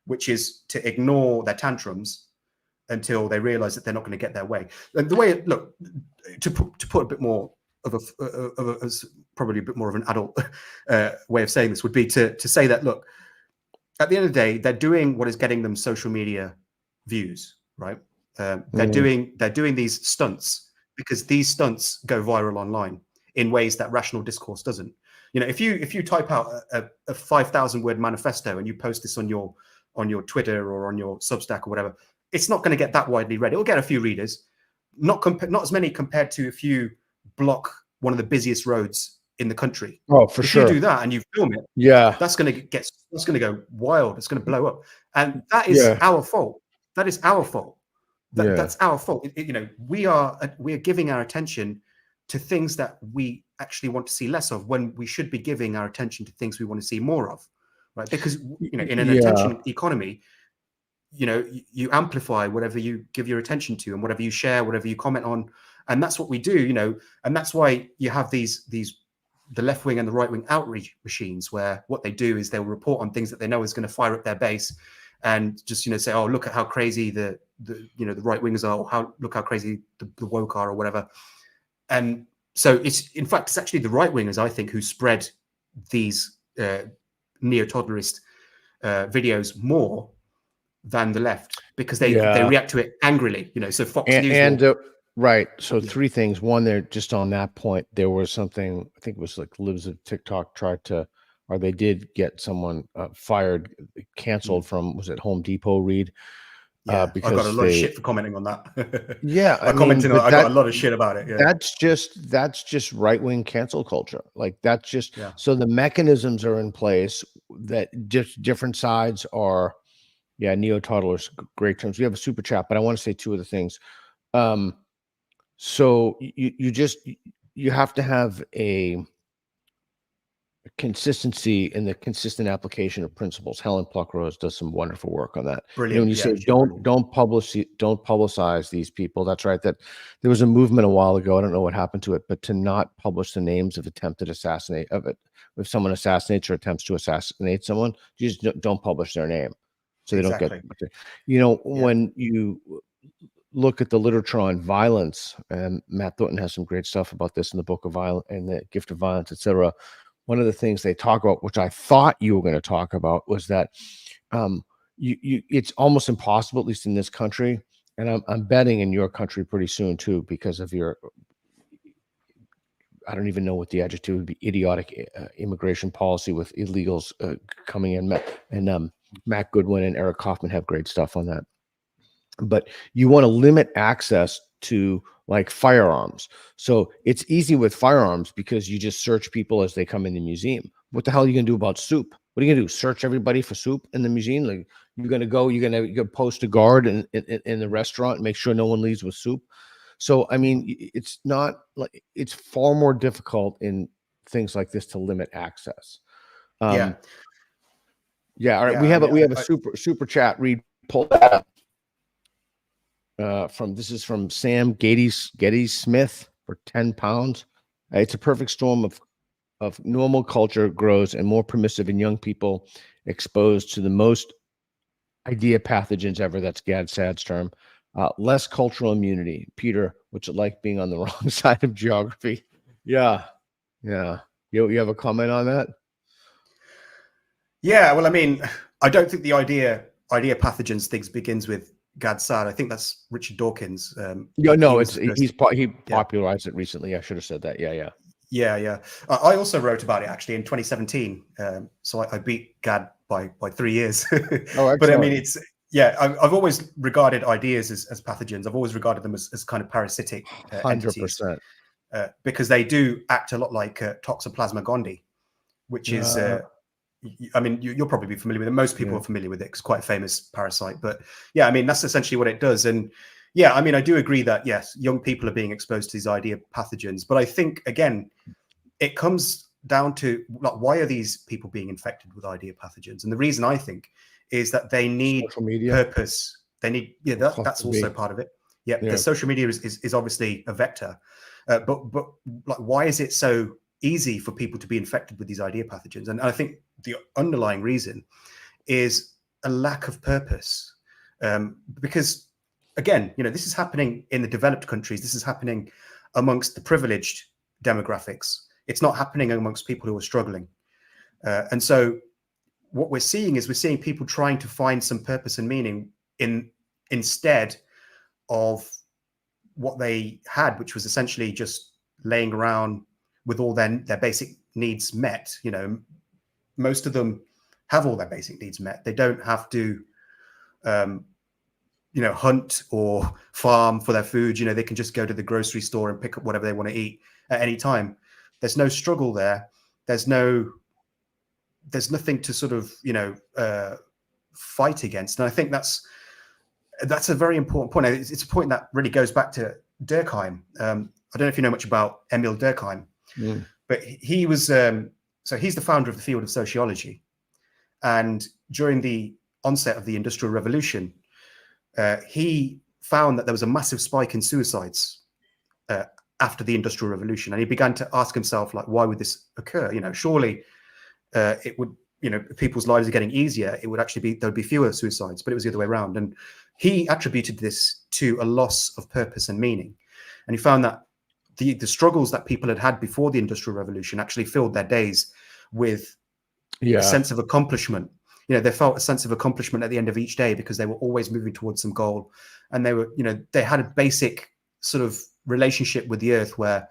which is to ignore their tantrums until they realize that they're not going to get their way. And the way to put a bit more of probably a bit more of an adult way of saying this would be to say that, look, at the end of the day, they're doing what is getting them social media views, right? They're doing these stunts because these stunts go viral online in ways that rational discourse doesn't. You know, if you type out a 5,000 word manifesto and you post this on your Twitter or on your Substack or whatever, it's not going to get that widely read. It'll get a few readers, not as many compared to if you block one of the busiest roads in the country. Oh, for sure. If you do that and you film it, that's going to go wild. It's going to blow up, and that is our fault. That is our fault. That's our fault. You know, we are giving our attention to things that we actually want to see less of, when we should be giving our attention to things we want to see more of, right? Because you know, in an attention economy, you know, you amplify whatever you give your attention to and whatever you share, whatever you comment on, and that's what we do. You know, and that's why you have the left wing and the right wing outreach machines, where what they do is they'll report on things that they know is going to fire up their base, and just, you know, say, oh, look at how crazy the right wingers are, or look how crazy the woke are, or whatever. And so it's actually the right wingers, I think, who spread these neo-toddlerist videos more than the left, because they react to it angrily. You know, so Fox News right. So three things. One, there, just on that point, there was something, I think it was like Libs of TikTok they did get someone fired, canceled from, was it Home Depot, Reed? Because I got a lot of shit for commenting on that. I got a lot of shit about it. Yeah. That's just right-wing cancel culture. Like, that's just so the mechanisms are in place that just different sides are. Yeah, neo-toddlers, great terms. We have a super chat, but I want to say two other things. So you have to have a consistency in the consistent application of principles. Helen Pluckrose does some wonderful work on that. Brilliant. You know, when you say don't publicize these people, that's right. That there was a movement a while ago, I don't know what happened to it, but to not publish the names of if someone assassinates or attempts to assassinate someone, you just don't publish their name. So they don't get, you know, when you look at the literature on violence, and Matt Thornton has some great stuff about this in the Book of Violence and the Gift of Violence, etc. One of the things they talk about, which I thought you were going to talk about, was that it's almost impossible, at least in this country, and I'm betting in your country pretty soon too, because of your, I don't even know what the adjective would be, idiotic immigration policy with illegals coming in. And Matt Goodwin and Eric Kaufman have great stuff on that. But you want to limit access to, like, firearms. So it's easy with firearms because you just search people as they come in the museum. What the hell are you going to do about soup? What are you gonna do? Search everybody for soup in the museum? Like you're gonna post a guard in the restaurant and make sure no one leaves with soup. So I mean, it's not like it's far more difficult in things like this to limit access. Yeah. Yeah. All right. We have a super chat. Read, pull that up. This is from Sam Getty Smith for £10. It's a perfect storm of normal culture grows and more permissive in young people exposed to the most idea pathogens ever. That's Gad Sad's term. Less cultural immunity. Peter, what's it like being on the wrong side of geography? Yeah. You have a comment on that? Yeah, well, I mean, I don't think the idea pathogens things begins with Gad Saad. I think that's Richard Dawkins. He popularized it recently. I should have said that. Yeah. I also wrote about it actually in 2017. So I beat Gad by 3 years. Oh, but I mean, I've always regarded ideas as pathogens. I've always regarded them as kind of parasitic entities, because they do act a lot like Toxoplasma gondii, which is. I mean, you'll probably be familiar with it. Most people are familiar with it. It's quite a famous parasite. But yeah, I mean, that's essentially what it does. And yeah, I mean, I do agree that, yes, young people are being exposed to these idea pathogens. But I think, again, it comes down to, like, why are these people being infected with idea pathogens? And the reason, I think, is that they need purpose. They need, that's also part of it. Yeah, the social media is obviously a vector. But like, why is it so easy for people to be infected with these idea pathogens? And I think the underlying reason is a lack of purpose, because again, this is happening in the developed countries. This is happening amongst the privileged demographics. It's not happening amongst people who are struggling. And so what we're seeing people trying to find some purpose and meaning instead of what they had, which was essentially just laying around with all their basic needs met. Most of them have all their basic needs met. They don't have to, hunt or farm for their food. They can just go to the grocery store and pick up whatever they want to eat at any time. There's no struggle there. There's nothing to sort of, fight against. And I think that's a very important point. It's a point that really goes back to Durkheim. I don't know if you know much about Emil Durkheim, but he was, so he's the founder of the field of sociology. And during the onset of the Industrial Revolution, he found that there was a massive spike in suicides after the Industrial Revolution. And he began to ask himself, like, why would this occur? Surely it would, people's lives are getting easier. It would actually be, there would be fewer suicides, but it was the other way around. And he attributed this to a loss of purpose and meaning. And he found that the struggles that people had before the Industrial Revolution actually filled their days with a sense of accomplishment. They felt a sense of accomplishment at the end of each day because they were always moving towards some goal. And they were, they had a basic sort of relationship with the earth where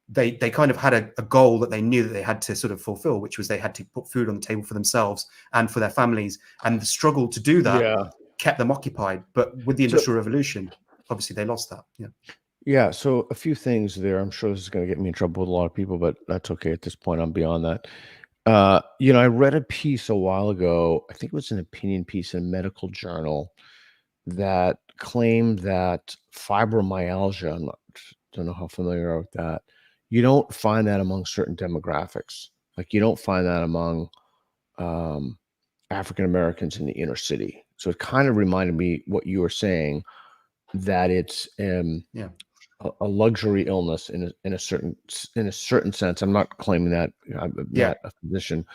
they kind of had a goal that they knew that they had to sort of fulfill, which was they had to put food on the table for themselves and for their families. And the struggle to do that kept them occupied. But with the Industrial Revolution, obviously they lost that. Yeah. So a few things there. I'm sure this is going to get me in trouble with a lot of people, but that's okay at this point. I'm beyond that. I read a piece a while ago. I think it was an opinion piece in a medical journal that claimed that fibromyalgia, don't know how familiar you are with that. You don't find that among certain demographics. Like you don't find that among African Americans in the inner city. So it kind of reminded me what you were saying, that it's a luxury illness in a certain sense. I'm not claiming that. I'm not a physician,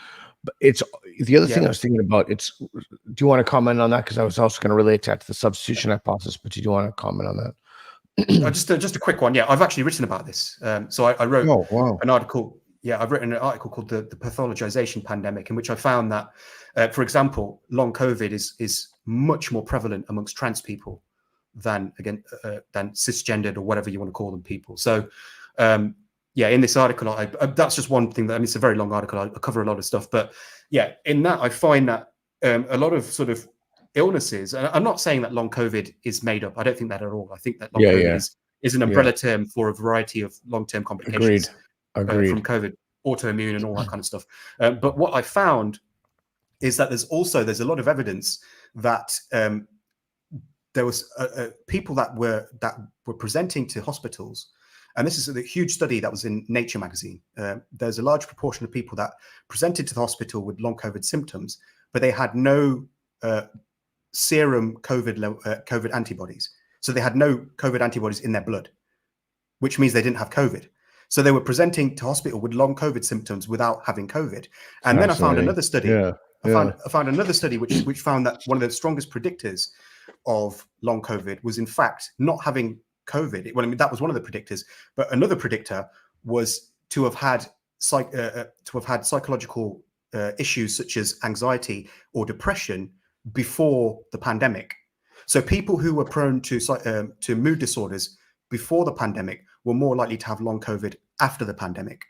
but it's the other thing I was thinking about. Do you want to comment on that? Because I was also going to relate that to the substitution hypothesis, but do you want to comment on that? Just a quick one. Yeah, I've actually written about this. So I wrote an article. Yeah, I've written an article called the pathologization pandemic, in which I found that, for example, long COVID is much more prevalent amongst trans people than cisgendered or whatever you want to call them people. So in this article, that's just one thing. It's a very long article. I cover a lot of stuff, but in that I find that a lot of sort of illnesses, and I'm not saying that long COVID is made up. I don't think that at all. I think that long COVID is an umbrella term for a variety of long-term complications. Agreed. From COVID, autoimmune and all that kind of stuff. But what I found is that there's a lot of evidence that there was people that were presenting to hospitals, and this is a huge study that was in Nature magazine. There's a large proportion of people that presented to the hospital with long COVID symptoms, but they had no serum COVID antibodies. So they had no COVID antibodies in their blood, which means they didn't have COVID. So they were presenting to hospital with long COVID symptoms without having COVID. And then I found another study. I found another study which found that one of the strongest predictors of long COVID was in fact not having COVID. Well, I mean, that was one of the predictors, but another predictor was to have had psychological issues such as anxiety or depression before the pandemic. So people who were prone to mood disorders before the pandemic were more likely to have long COVID after the pandemic.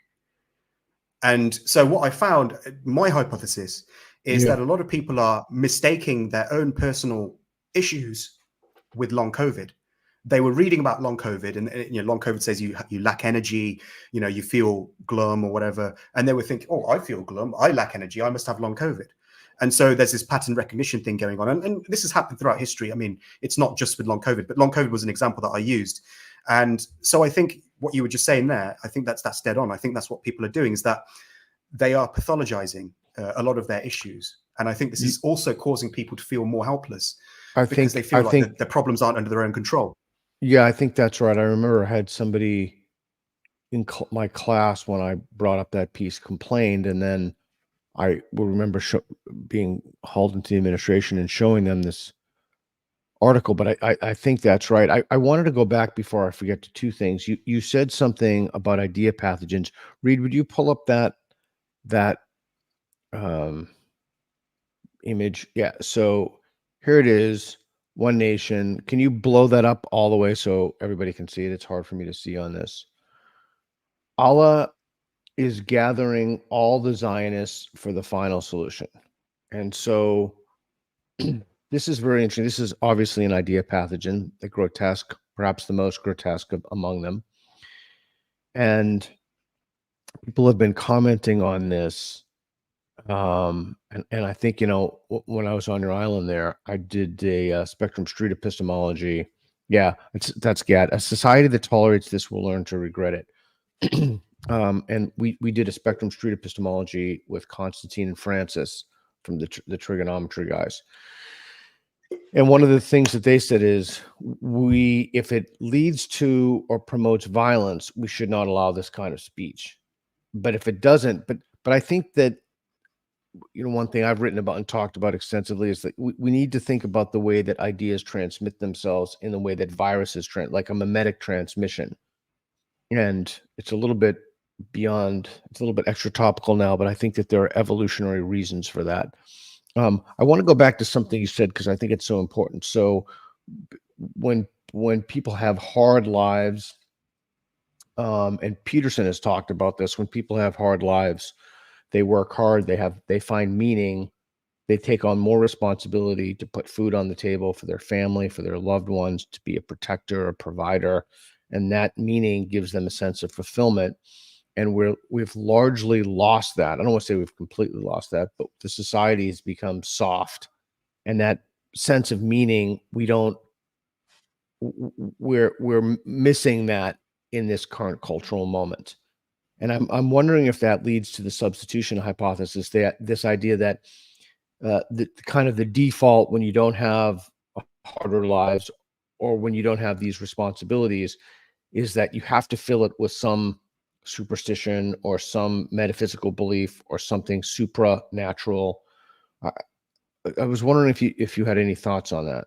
And so what I found, my hypothesis is that a lot of people are mistaking their own personal issues with long COVID. They were reading about long COVID, and long COVID says you lack energy, you feel glum or whatever. And they were thinking, oh, I feel glum, I lack energy, I must have long COVID. And so there's this pattern recognition thing going on. And this has happened throughout history. I mean, it's not just with long COVID, but long COVID was an example that I used. And so I think what you were just saying there, I think that's dead on. I think that's what people are doing, is that they are pathologizing a lot of their issues. And I think this is also causing people to feel more helpless because they feel like their problems aren't under their own control. Yeah, I think that's right. I remember I had somebody in my class when I brought up that piece complained, and then I will remember being hauled into the administration and showing them this article. But I think that's right. I wanted to go back before I forget to two things. You said something about idea pathogens. Reed, would you pull up that image? Yeah. So here it is. One nation. Can you blow that up all the way so everybody can see it? It's hard for me to see on this. Allah is gathering all the Zionists for the final solution. And so this is very interesting. This is obviously an idea pathogen, the grotesque, perhaps the most grotesque among them. And people have been commenting on this. And I think, when I was on your island there, I did a Spectrum Street epistemology. Yeah, that's GAD. A society that tolerates this will learn to regret it. And we did a Spectrum Street epistemology with Constantine and Francis from the trigonometry guys. And one of the things that they said is if it leads to or promotes violence, we should not allow this kind of speech. But if it doesn't, but I think that, one thing I've written about and talked about extensively is that we need to think about the way that ideas transmit themselves in the way that viruses like a mimetic transmission. And it's a little bit beyond, it's a little bit extra topical now, but I think that there are evolutionary reasons for that. I want to go back to something you said, because I think it's so important. So when people have hard lives, and Peterson has talked about this, when people have hard lives, they work hard, they find meaning, they take on more responsibility to put food on the table for their family, for their loved ones, to be a protector, a provider. And that meaning gives them a sense of fulfillment. And we've largely lost that. I don't want to say we've completely lost that, but the society has become soft. And that sense of meaning, we're missing that in this current cultural moment. And I'm wondering if that leads to the substitution hypothesis, that this idea that the kind of the default when you don't have harder lives or when you don't have these responsibilities is that you have to fill it with some superstition or some metaphysical belief or something supranatural. I was wondering if you had any thoughts on that.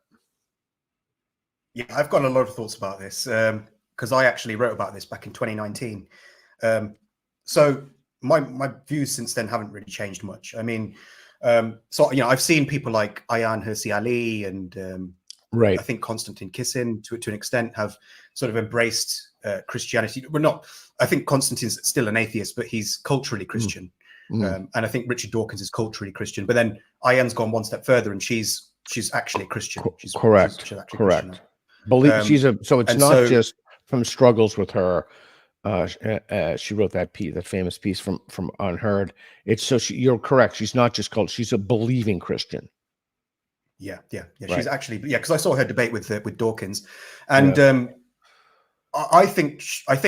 Yeah, I've got a lot of thoughts about this because I actually wrote about this back in 2019. So my views since then haven't really changed much. I mean, I've seen people like Ayaan Hirsi Ali and right. I think Konstantin Kisin to an extent have sort of embraced Christianity. We're not. I think Konstantin's still an atheist, but he's culturally Christian. And I think Richard Dawkins is culturally Christian. But then Ayaan's gone one step further, and she's actually Christian. She's correct. She's actually correct. Christian. Believe so it's not just from struggles with her She wrote that piece, that famous piece from Unheard. It's so you're correct. She's not just called. She's a believing Christian. Yeah. Right. She's actually because I saw her debate with Dawkins, and I think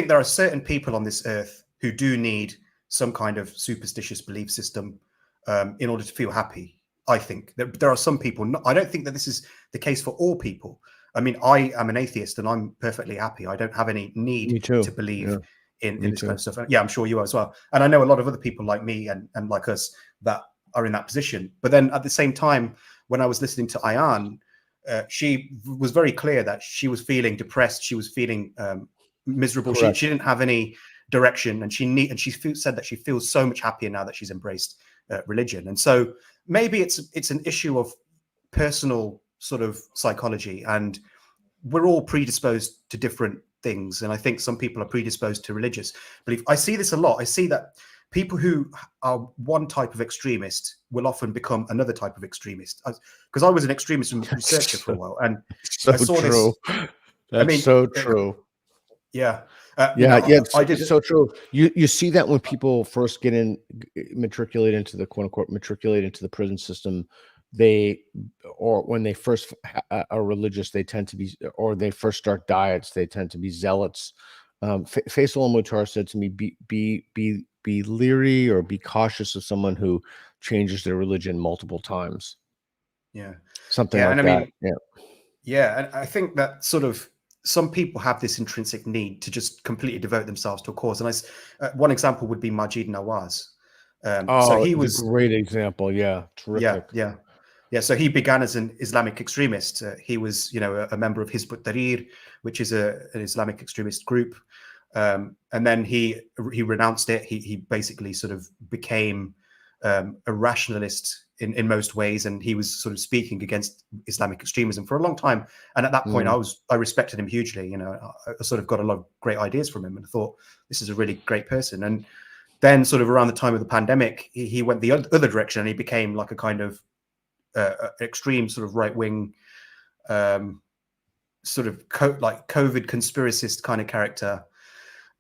there are certain people on this earth who do need some kind of superstitious belief system in order to feel happy. I think there are some people. I don't think that this is the case for all people. I mean, I am an atheist and I'm perfectly happy. I don't have any need to believe in this kind of stuff. And yeah, I'm sure you are as well. And I know a lot of other people like me and like us that are in that position. But then at the same time, when I was listening to Ayan, she was very clear that she was feeling depressed. She was feeling miserable. She didn't have any direction, and she said that she feels so much happier now that she's embraced religion. And so maybe it's an issue of personal sort of psychology, and we're all predisposed to different things. And I think some people are predisposed to religious belief. I see this a lot. I see that people who are one type of extremist will often become another type of extremist. Because I was an extremist researcher for a while, and I saw this. That's so true. Yeah. It's so true. You see that when people first get in, matriculate into the quote unquote matriculate into the prison system, or when they first are religious, they tend to be, or they first start diets, they tend to be zealots. Faisal al-Mutar said to me, be leery or be cautious of someone who changes their religion multiple times. Yeah, something like that. And I think that sort of some people have this intrinsic need to just completely devote themselves to a cause. And one example would be Majid Nawaz. So he was a great example. Yeah, terrific. Yeah. So he began as an Islamic extremist. He was, a member of Hizb ut-Tahrir, which is an Islamic extremist group. And then he renounced it. He basically sort of became a rationalist in most ways, and he was sort of speaking against Islamic extremism for a long time. And at that point, I respected him hugely. I sort of got a lot of great ideas from him, and I thought this is a really great person. And then, sort of around the time of the pandemic, he went the other direction, and he became like a kind of extreme sort of right wing, sort of like COVID conspiracist kind of character.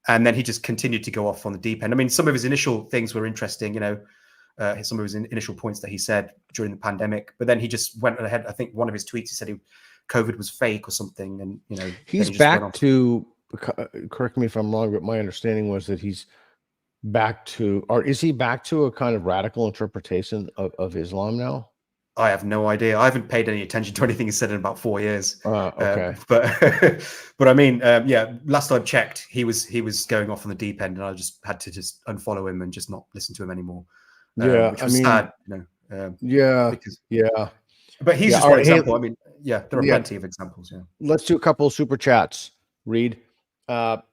And then he just continued to go off on the deep end. I mean, some of his initial things were interesting, some of his initial points that he said during the pandemic, but then he just went ahead. I think one of his tweets, he said COVID was fake or something. And, he's back to, correct me if I'm wrong, but my understanding was that he's back to, or is he back to a kind of radical interpretation of Islam now? I have no idea. I haven't paid any attention to anything he said in about 4 years. Okay. But I mean, last I checked, he was going off on the deep end, and I just had to just unfollow him and just not listen to him anymore. Which was sad, But he's just one example. I mean, there are plenty of examples. Yeah. Let's do a couple of super chats. Read.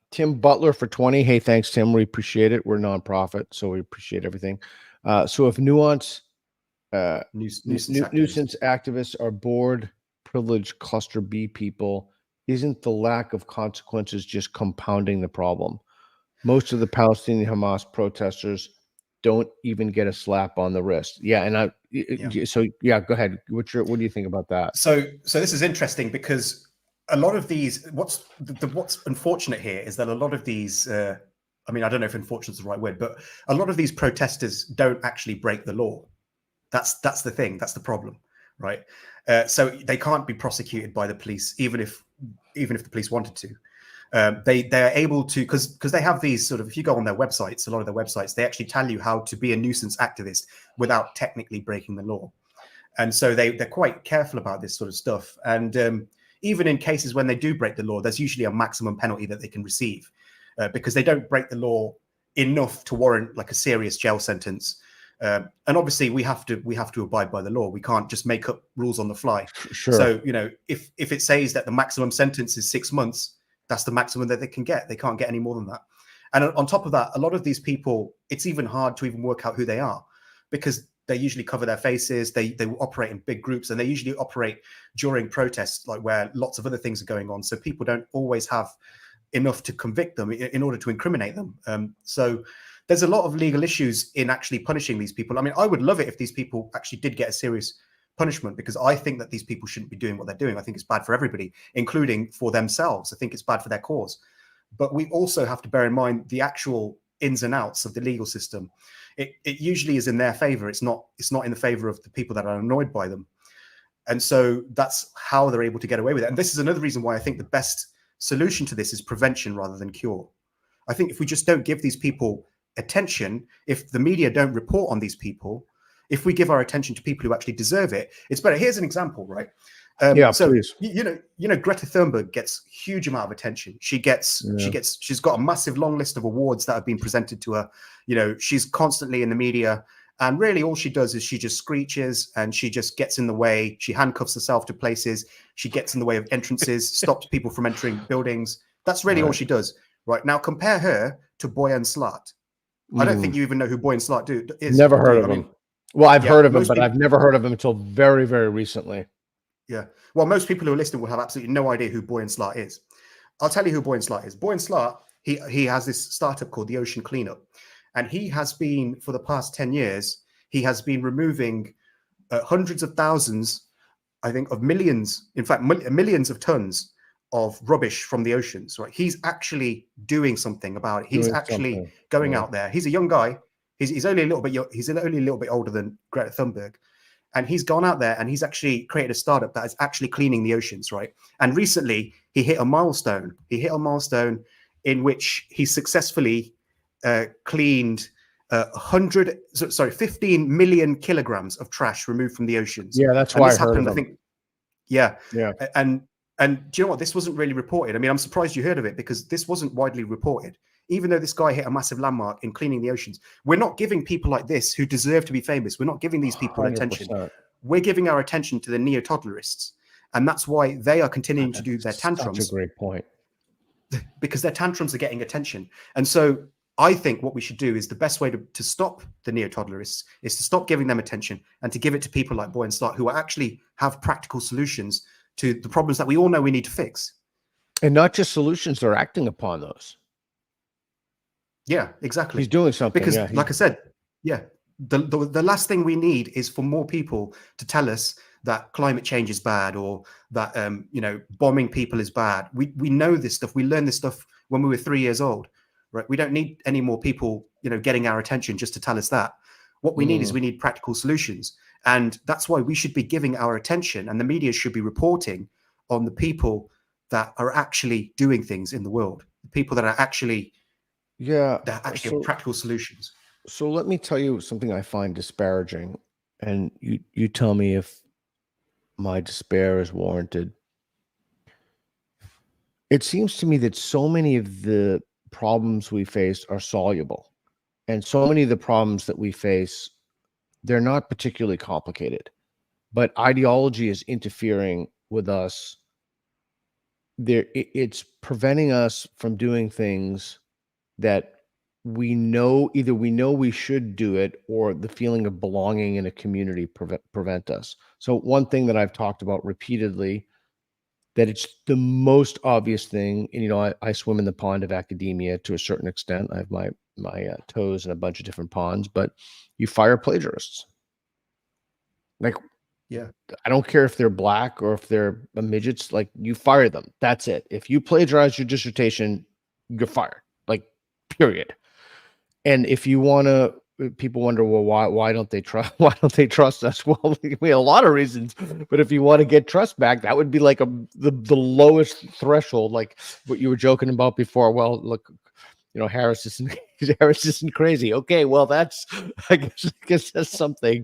Tim Butler for 20. Hey, thanks, Tim. We appreciate it. We're a nonprofit, so we appreciate everything. So if nuance nuisance activists are bored, privileged cluster B people, isn't the lack of consequences just compounding the problem? Most of the Palestinian Hamas protesters don't even get a slap on the wrist. Go ahead. What do you think about that? So this is interesting because a lot of these, what's unfortunate here is that a lot of these, I mean, I don't know if unfortunate is the right word, but a lot of these protesters don't actually break the law. That's the thing. That's the problem, right? So they can't be prosecuted by the police, even if the police wanted to. They're able to, because they have these sort of, if you go on their websites, a lot of their websites, they actually tell you how to be a nuisance activist without technically breaking the law. And so they're quite careful about this sort of stuff. And even in cases when they do break the law, there's usually a maximum penalty that they can receive because they don't break the law enough to warrant like a serious jail sentence. And obviously we have to abide by the law. We can't just make up rules on the fly. Sure. So, if it says that the maximum sentence is 6 months, that's the maximum that they can get. They can't get any more than that. And on top of that, a lot of these people, it's even hard to even work out who they are because they usually cover their faces. They operate in big groups, and they usually operate during protests, like where lots of other things are going on. So people don't always have enough to convict them in order to incriminate them. So there's a lot of legal issues in actually punishing these people. I mean, I would love it if these people actually did get a serious punishment, because I think that these people shouldn't be doing what they're doing. I think it's bad for everybody, including for themselves. I think it's bad for their cause. but we also have to bear in mind the actual ins and outs of the legal system. It usually is in their favor. It's not in the favor of the people that are annoyed by them. And so that's how they're able to get away with it. And this is another reason why I think the best solution to this is prevention rather than cure. I think if we just don't give these people attention, if the media don't report on these people, if we give our attention to people who actually deserve it, it's better. Here's an example, right? So please. you know, Greta Thunberg gets huge amount of attention. She's got a massive long list of awards that have been presented to her. You know, she's constantly in the media, and really all she does is she just screeches and she just gets in the way. She handcuffs herself to places. She gets in the way of entrances, stops people from entering buildings. That's really all she does. Right now, compare her to Boy and Slat. I don't think you even know who Boy and Slat is. Never heard of him. Well, I've heard of him, but people, I've never heard of him until very, very recently. Yeah. Well, most people who are listening will have absolutely no idea who Boy and Slat is. I'll tell you who Boy and Slat is. Boy and Slat, he has this startup called the Ocean Cleanup. And he has been, for the past 10 years, he has been removing hundreds of thousands, I think, of millions, in fact, millions of tons of rubbish from the oceans. Right? He's actually doing something about it. He's actually going out there. He's a young guy. He's only a little bit older than Greta Thunberg. And he's gone out there and he's actually created a startup that is actually cleaning the oceans, right? And recently he hit a milestone. He hit a milestone in which he successfully cleaned 15 million kilograms of trash removed from the oceans. Yeah, that's why I heard of him. I think. Yeah. And do you know what? This wasn't really reported. I mean, I'm surprised you heard of it because this wasn't widely reported. Even though this guy hit a massive landmark in cleaning the oceans, we're not giving people like this who deserve to be famous. We're not giving these people 100%. Attention. We're giving our attention to the neo-toddlerists. And that's why they are continuing to do their tantrums. That's a great point. Because their tantrums are getting attention. And so I think what we should do is the best way to stop the neo-toddlerists is to stop giving them attention and to give it to people like Boy and Slat who actually have practical solutions to the problems that we all know we need to fix. And not just solutions, they're acting upon those. Yeah, exactly. He's doing something. Because, like I said, the last thing we need is for more people to tell us that climate change is bad or that bombing people is bad. We know this stuff. We learned this stuff when we were 3 years old, right? We don't need any more people, getting our attention just to tell us that. What we need is we need practical solutions, and that's why we should be giving our attention, and the media should be reporting on the people that are actually doing things in the world, the people that are actually. Yeah, that actually have practical solutions. So let me tell you something I find disparaging, and you tell me if my despair is warranted. It seems to me that so many of the problems we face are soluble, and so many of the problems that we face, they're not particularly complicated, but ideology is interfering with us. It's preventing us from doing things that we know we should do it, or the feeling of belonging in a community prevent us. So one thing that I've talked about repeatedly, that it's the most obvious thing, and I swim in the pond of academia to a certain extent. I have my toes in a bunch of different ponds, but you fire plagiarists. Like, yeah, I don't care if they're black or if they're midgets, like, you fire them. That's it. If you plagiarize your dissertation, you're fired. Like, period. And if you want to, people wonder, well, why don't they trust? Why don't they trust us? Well, we have a lot of reasons, but if you want to get trust back, that would be like the lowest threshold, like what you were joking about before. Well, look, Harris isn't crazy. Okay, well, that's I guess that's something.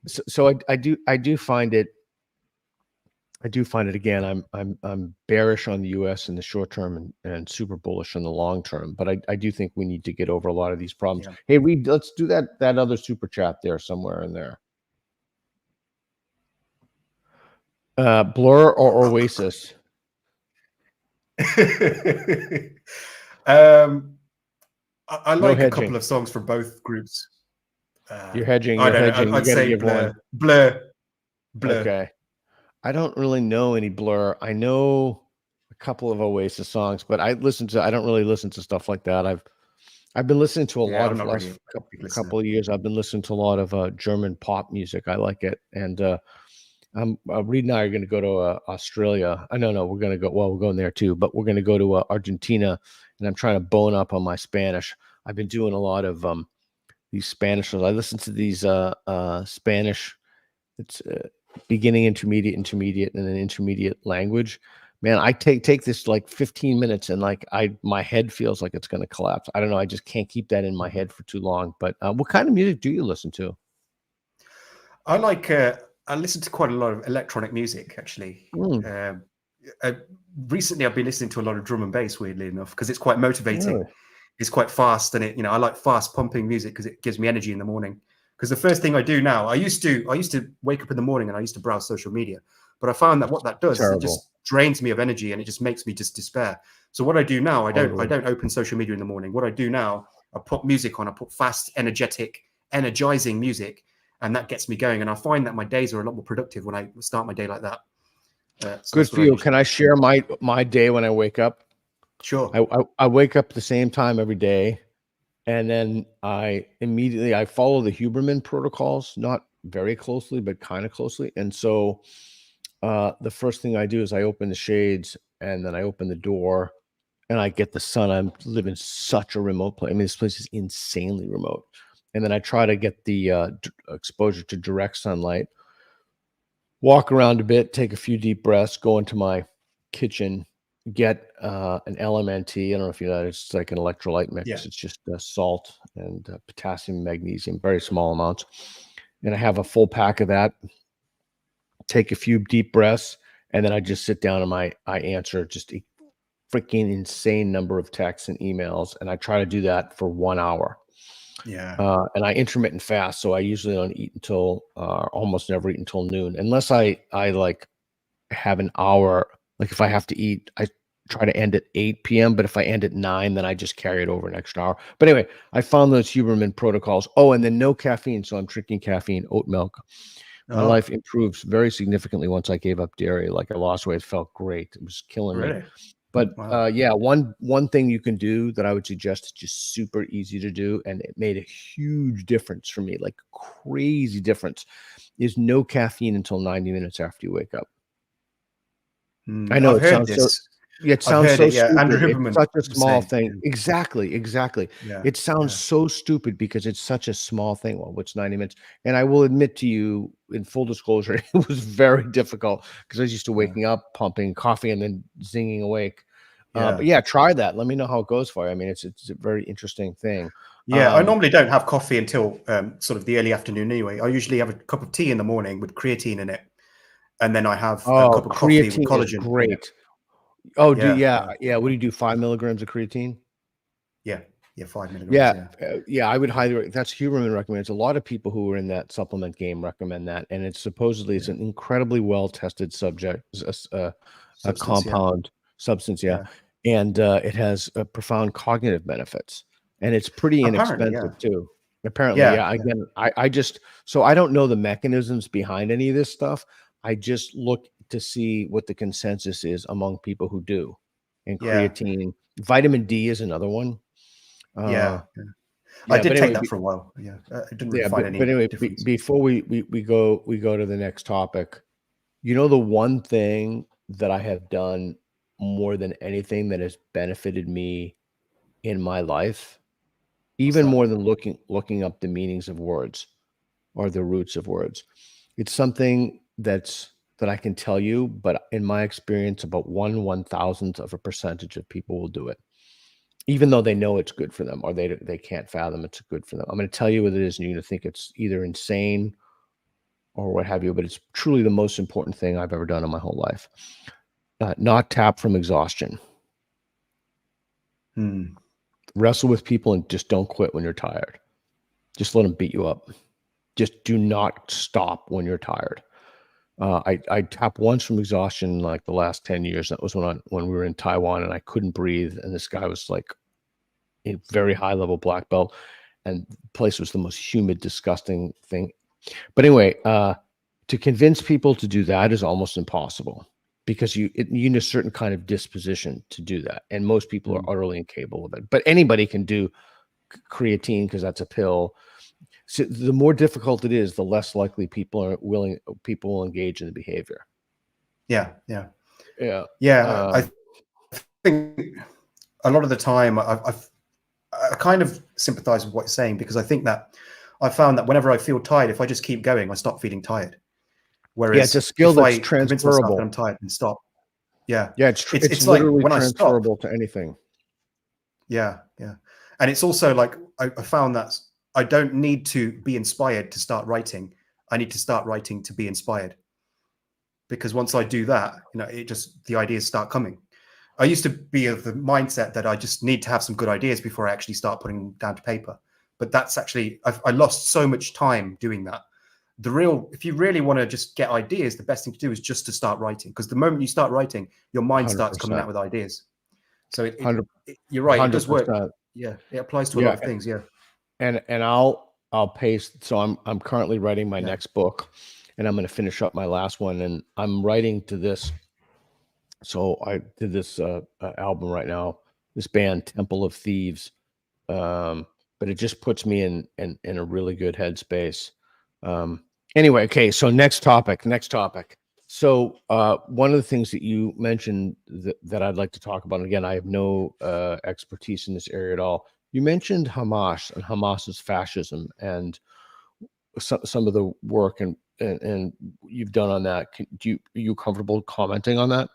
So I do find it. I do find it, again, I'm bearish on the US in the short term and super bullish in the long term, but I do think we need to get over a lot of these problems. Yeah. Hey, Reed, let's do that other super chat there somewhere in there. Blur or Oasis? I like a couple of songs from both groups. You're hedging. I'd say Blur. Okay. I don't really know any Blur. I know a couple of Oasis songs, but I don't really listen to stuff like that. I've been listening to a lot of a couple of years. I've been listening to a lot of German pop music. I like it, and Reed and I are going to go to Australia. I no, we're going to go. Well, we're going there too, but we're going to go to Argentina, and I'm trying to bone up on my Spanish. I've been doing a lot of these Spanish shows. I listen to these Spanish. It's beginning, intermediate, and then intermediate language. Man, I take this like 15 minutes, and like my head feels like it's going to collapse. I don't know. I just can't keep that in my head for too long. But what kind of music do you listen to? I like. I listen to quite a lot of electronic music, actually. Recently, I've been listening to a lot of drum and bass, weirdly enough, because it's quite motivating. Really? It's quite fast, and I like fast pumping music because it gives me energy in the morning. Because the first thing I do now, I used to wake up in the morning and I used to browse social media, but I found that what that does, it just drains me of energy and it just makes me just despair. So what I do now, I don't open social media in the morning. What I do now, I put music on. I put fast, energetic, energizing music, and that gets me going. And I find that my days are a lot more productive when I start my day like that. So good for you. Can I share my day when I wake up? Sure. I wake up the same time every day. And then I immediately follow the Huberman protocols, not very closely, but kind of closely. And so the first thing I do is I open the shades, and then I open the door, and I get the sun. I live in such a remote place. I mean, this place is insanely remote. And then I try to get the exposure to direct sunlight, walk around a bit, take a few deep breaths, go into my kitchen, get an LMNT. I don't know if you know that. It's like an electrolyte mix. Yeah. It's just salt and potassium, magnesium, very small amounts. And I have a full pack of that. Take a few deep breaths, and then I just sit down and I answer just a freaking insane number of texts and emails. And I try to do that for 1 hour. Yeah. And I intermittent fast, so I usually don't eat until almost never eat until noon, unless I like have an hour. Like if I have to eat, I try to end at 8 p.m. But if I end at 9, then I just carry it over an extra hour. But anyway, I found those Huberman protocols. Oh, and then no caffeine. So I'm drinking caffeine, oat milk. My life improves very significantly once I gave up dairy. Like I lost weight. It felt great. It was killing me. But yeah, one thing you can do that I would suggest is just super easy to do, and it made a huge difference for me, like crazy difference, is no caffeine until 90 minutes after you wake up. I know it sounds so. Yeah, it sounds so stupid. Andrew Huberman, it's such a small thing. Exactly. Yeah, it sounds so stupid because it's such a small thing. Well, what's 90 minutes? And I will admit to you, in full disclosure, it was very difficult because I was used to waking up, pumping coffee, and then zinging awake. But yeah, try that. Let me know how it goes for you. I mean, it's a very interesting thing. Yeah, I normally don't have coffee until sort of the early afternoon anyway. I usually have a cup of tea in the morning with creatine in it. And then I have a cup of coffee with collagen. Great. Oh, yeah. What do you do? 5 milligrams of creatine? Yeah, 5 milligrams. Yeah. I would highly. That's Huberman recommends. A lot of people who are in that supplement game recommend that, and it's supposedly it's an incredibly well tested compound substance. Yeah, and it has profound cognitive benefits, and it's pretty inexpensive too. Apparently, Again, I just I don't know the mechanisms behind any of this stuff. I just look to see what the consensus is among people who do. And creatine, vitamin D is another one. I did take that for a while. Yeah, I didn't really find any. But anyway, before we go to the next topic. You know, the one thing that I have done more than anything that has benefited me in my life, even more than looking up the meanings of words or the roots of words, it's something that I can tell you, but in my experience, about 1/1000th of a percentage of people will do it, even though they know it's good for them or they can't fathom it's good for them. I'm going to tell you what it is, and you're going to think it's either insane or what have you, but it's truly the most important thing I've ever done in my whole life. Not tap from exhaustion. Wrestle with people and just don't quit when you're tired. Just let them beat you up. Just do not stop when you're tired. I tapped once from exhaustion like the last 10 years. That was when we were in Taiwan and I couldn't breathe. And this guy was like a very high level black belt, and the place was the most humid, disgusting thing. But anyway, to convince people to do that is almost impossible because you need a certain kind of disposition to do that. And most people are utterly incapable of it. But anybody can do creatine because that's a pill. So the more difficult it is, the less likely people will engage in the behavior. Yeah. I think a lot of the time I kind of sympathize with what you're saying, because I think that I found that whenever I feel tired, if I just keep going, I stop feeling tired. Whereas it's a skill if that's I convince myself transferable. that I'm tired and stop, it's like literally when transferable I stop, to anything. Yeah. And it's also like I found that I don't need to be inspired to start writing. I need to start writing to be inspired. Because once I do that, the ideas start coming. I used to be of the mindset that I just need to have some good ideas before I actually start putting them down to paper. But that's actually, I lost so much time doing that. If you really want to just get ideas, the best thing to do is just to start writing. Because the moment you start writing, your mind 100%. starts coming out with ideas. So you're right. 100%. It does work. Yeah, it applies to a lot of things. Yeah, and I'll paste. So I'm currently writing my next book, and I'm going to finish up my last one, and I'm writing to this. So I did this album right now. This band, Temple of Thieves, but it just puts me in a really good headspace. Anyway, okay. So next topic. So one of the things that you mentioned that I'd like to talk about, and again, I have no expertise in this area at all. You mentioned Hamas and Hamas's fascism and some of the work and you've done on that. Are you comfortable commenting on that?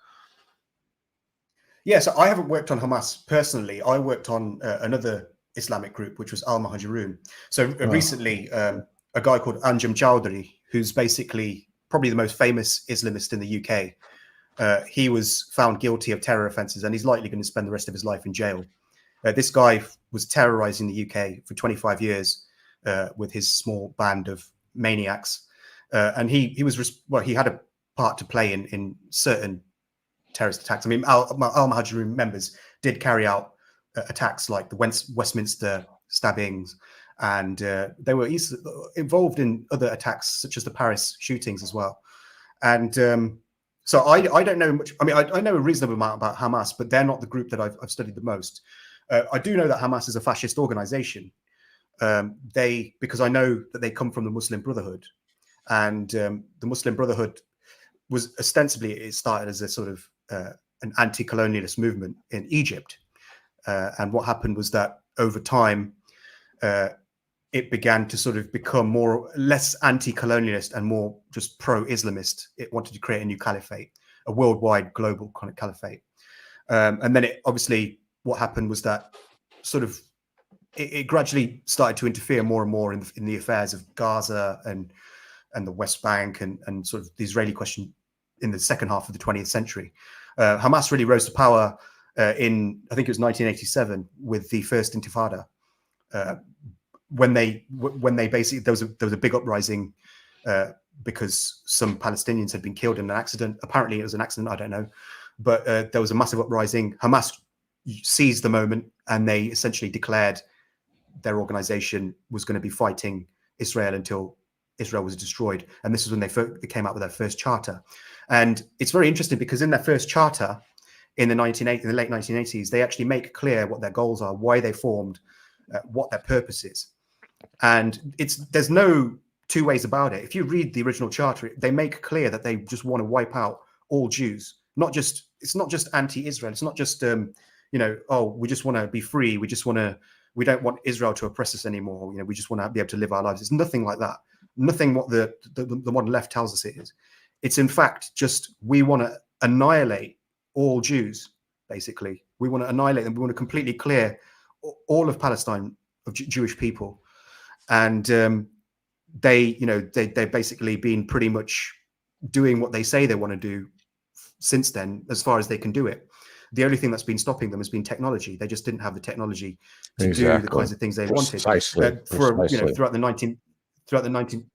Yeah, so I haven't worked on Hamas personally. I worked on another Islamic group, which was Al-Muhajirun. So recently, a guy called Anjem Chowdhury, who's basically probably the most famous Islamist in the UK, he was found guilty of terror offences, and he's likely going to spend the rest of his life in jail. This guy was terrorising the UK for 25 years with his small band of maniacs, and he had a part to play in certain terrorist attacks. I mean, Al-Muhajirun members did carry out attacks like the Westminster stabbings, and they were involved in other attacks such as the Paris shootings as well. And so I don't know much. I mean, I know a reasonable amount about Hamas, but they're not the group that I've studied the most. I do know that Hamas is a fascist organization. Because I know that they come from the Muslim Brotherhood, and the Muslim Brotherhood was ostensibly, it started as a sort of an anti-colonialist movement in Egypt. And what happened was that over time, it began to sort of become less anti-colonialist and more just pro-Islamist. It wanted to create a new caliphate, a worldwide global kind of caliphate. And then what happened was that sort of it gradually started to interfere more and more in the affairs of Gaza and the West Bank and sort of the Israeli question in the second half of the 20th century. Hamas really rose to power in, I think it was 1987, with the first Intifada, when they basically there was a big uprising because some Palestinians had been killed in an accident. Apparently, it was an accident. I don't know, but there was a massive uprising. Hamas seized the moment, and they essentially declared their organization was going to be fighting Israel until Israel was destroyed. And this is when they came out with their first charter. And it's very interesting because in their first charter in the late 1980s, they actually make clear what their goals are, why they formed, what their purpose is. And there's no two ways about it. If you read the original charter, they make clear that they just want to wipe out all Jews. It's not just anti-Israel. It's not just we just want to be free. We don't want Israel to oppress us anymore. We just want to be able to live our lives. It's nothing like that. Nothing what the modern left tells us it is. It's in fact just we want to annihilate all Jews. Basically, we want to annihilate them. We want to completely clear all of Palestine of Jewish people, and they've basically been pretty much doing what they say they want to do since then, as far as they can do it. The only thing that's been stopping them has been technology. They just didn't have the technology to do the kinds of things they wanted. Throughout the 19,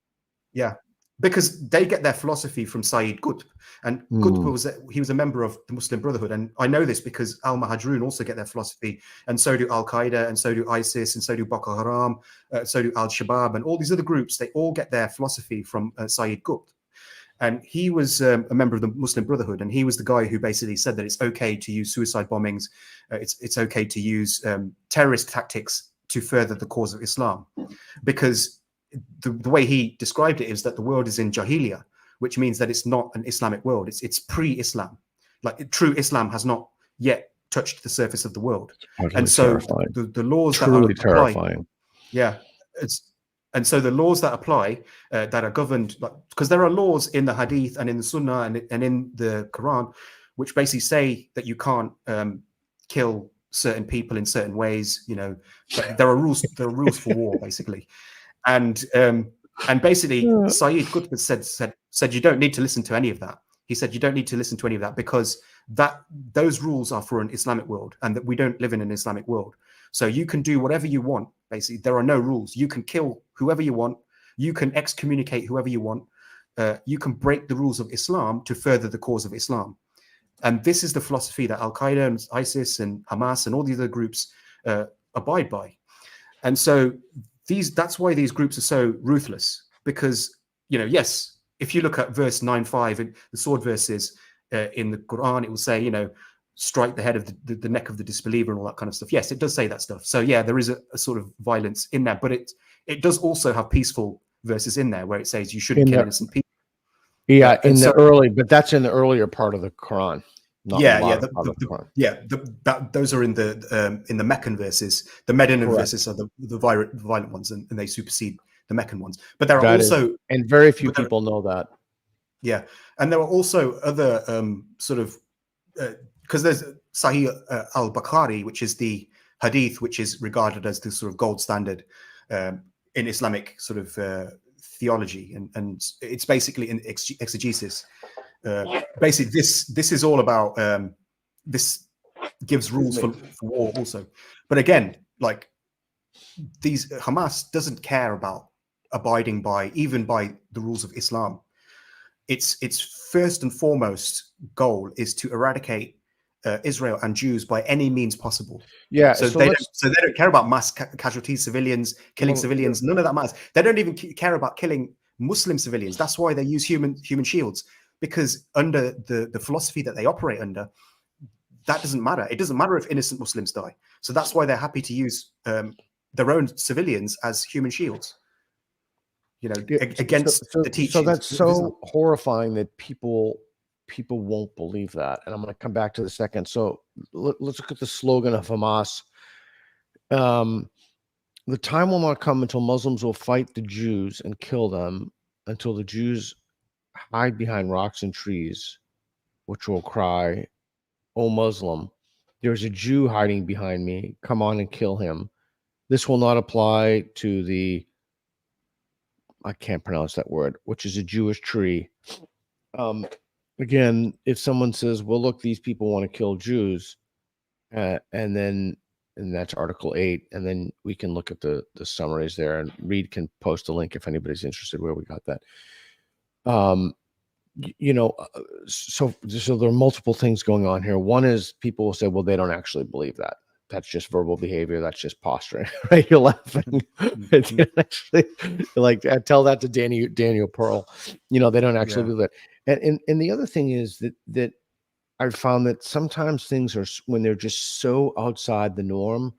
yeah, because they get their philosophy from Sayyid Qutb, and Qutb was a member of the Muslim Brotherhood, and I know this because Al-Muhajirun also get their philosophy, and so do Al Qaeda, and so do ISIS, and so do Boko Haram, so do Al Shabaab, and all these other groups. They all get their philosophy from Sayyid Qutb. And he was a member of the Muslim Brotherhood, and he was the guy who basically said that it's okay to use suicide bombings, it's okay to use terrorist tactics to further the cause of Islam, because the way he described it is that the world is in Jahiliyyah, which means that it's not an Islamic world. It's pre-Islam. Like true Islam has not yet touched the surface of the world. And so the laws truly that terrifying. Yeah. And so the laws that apply that are governed, because there are laws in the Hadith and in the Sunnah and in the Quran, which basically say that you can't kill certain people in certain ways. You know, there are rules. There are rules for war, basically, and basically, Sayyid Qutb said you don't need to listen to any of that. He said you don't need to listen to any of that because those rules are for an Islamic world, and that we don't live in an Islamic world. So you can do whatever you want. Basically, there are no rules. You can kill whoever you want. You can excommunicate whoever you want. You can break the rules of Islam to further the cause of Islam. And this is the philosophy that Al-Qaeda and ISIS and Hamas and all these other groups abide by. And so that's why these groups are so ruthless, because, you know, yes, if you look at verse 9:5 and the sword verses in the Quran, it will say, you know, strike the head of the neck of the disbeliever and all that kind of stuff. Yes, it does say that stuff. So yeah, there is a sort of violence in there, but it does also have peaceful verses in there where it says you shouldn't kill innocent people. Yeah, but that's in the earlier part of the Quran. Those are in the Meccan verses. The Medinan verses are the violent ones, and they supersede the Meccan ones. But there are also, and very few people know that. Yeah, and there are also other sort of, because there's Sahih al-Bukhari, which is the hadith, which is regarded as the sort of gold standard in Islamic sort of theology, and it's basically in exegesis. Basically, this is all about this gives rules for war also. But again, like Hamas doesn't care about abiding by even by the rules of Islam. Its first and foremost goal is to eradicate Israel and Jews by any means possible. Yeah. So they don't care about mass casualties, civilians, killing civilians. None of that matters. They don't even care about killing Muslim civilians. That's why they use human shields, because under the philosophy that they operate under, that doesn't matter. It doesn't matter if innocent Muslims die. So that's why they're happy to use their own civilians as human shields. You know, against the teachings. So that's so horrifying that people won't believe that. And I'm going to come back to the second. So let's look at the slogan of Hamas. The time will not come until Muslims will fight the Jews and kill them, until the Jews hide behind rocks and trees, which will cry, "O Muslim, there's a Jew hiding behind me. Come on and kill him." This will not apply to the, I can't pronounce that word, which is a Jewish tree. Again, if someone says, well, look, these people want to kill Jews, and that's Article 8, and then we can look at the summaries there, and Reed can post a link if anybody's interested where we got that. You know, so there are multiple things going on here. One is people will say, well, they don't actually believe that. That's just verbal behavior. That's just posturing, right? You're laughing. Actually, like, tell that to Daniel Pearl. You know, they don't actually believe that. And the other thing is that I've found that sometimes things are, when they're just so outside the norm,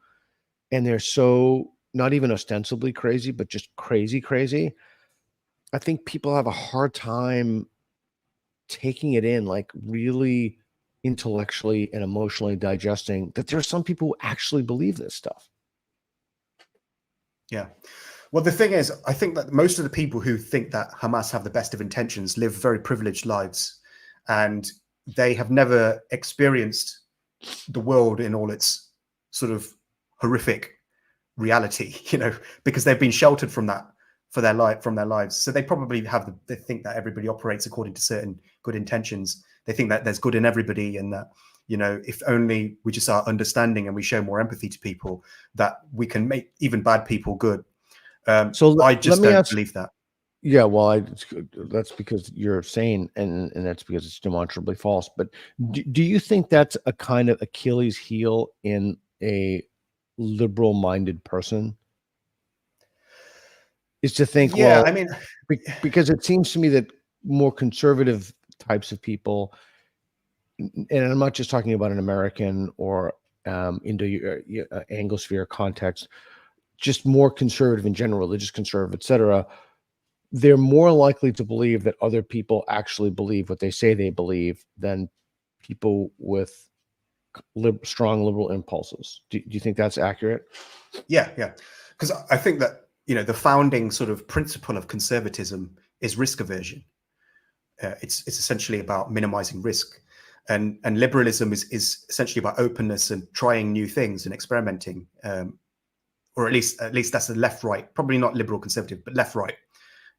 and they're so not even ostensibly crazy, but just crazy. I think people have a hard time taking it in, like really intellectually and emotionally digesting that there are some people who actually believe this stuff. Yeah. Well, the thing is, I think that most of the people who think that Hamas have the best of intentions live very privileged lives, and they have never experienced the world in all its sort of horrific reality, you know, because they've been sheltered from that from their lives. So they probably they think that everybody operates according to certain good intentions. They think that there's good in everybody, and that, you know, if only we just are understanding and we show more empathy to people, that we can make even bad people good. So I just don't believe that. Yeah, well, that's because you're sane, and that's because it's demonstrably false. But do you think that's a kind of Achilles heel in a liberal-minded person? Is to think, yeah, well, I mean, because it seems to me that more conservative types of people, and I'm not just talking about an American or Anglosphere context, just more conservative in general, religious conservative, etc., they're more likely to believe that other people actually believe what they say they believe than people with strong liberal impulses. Do you think that's accurate? Yeah, because I think that the founding sort of principle of conservatism is risk aversion. It's essentially about minimizing risk, and liberalism is essentially about openness and trying new things and experimenting, or at least that's the left-right, probably not liberal conservative, but left-right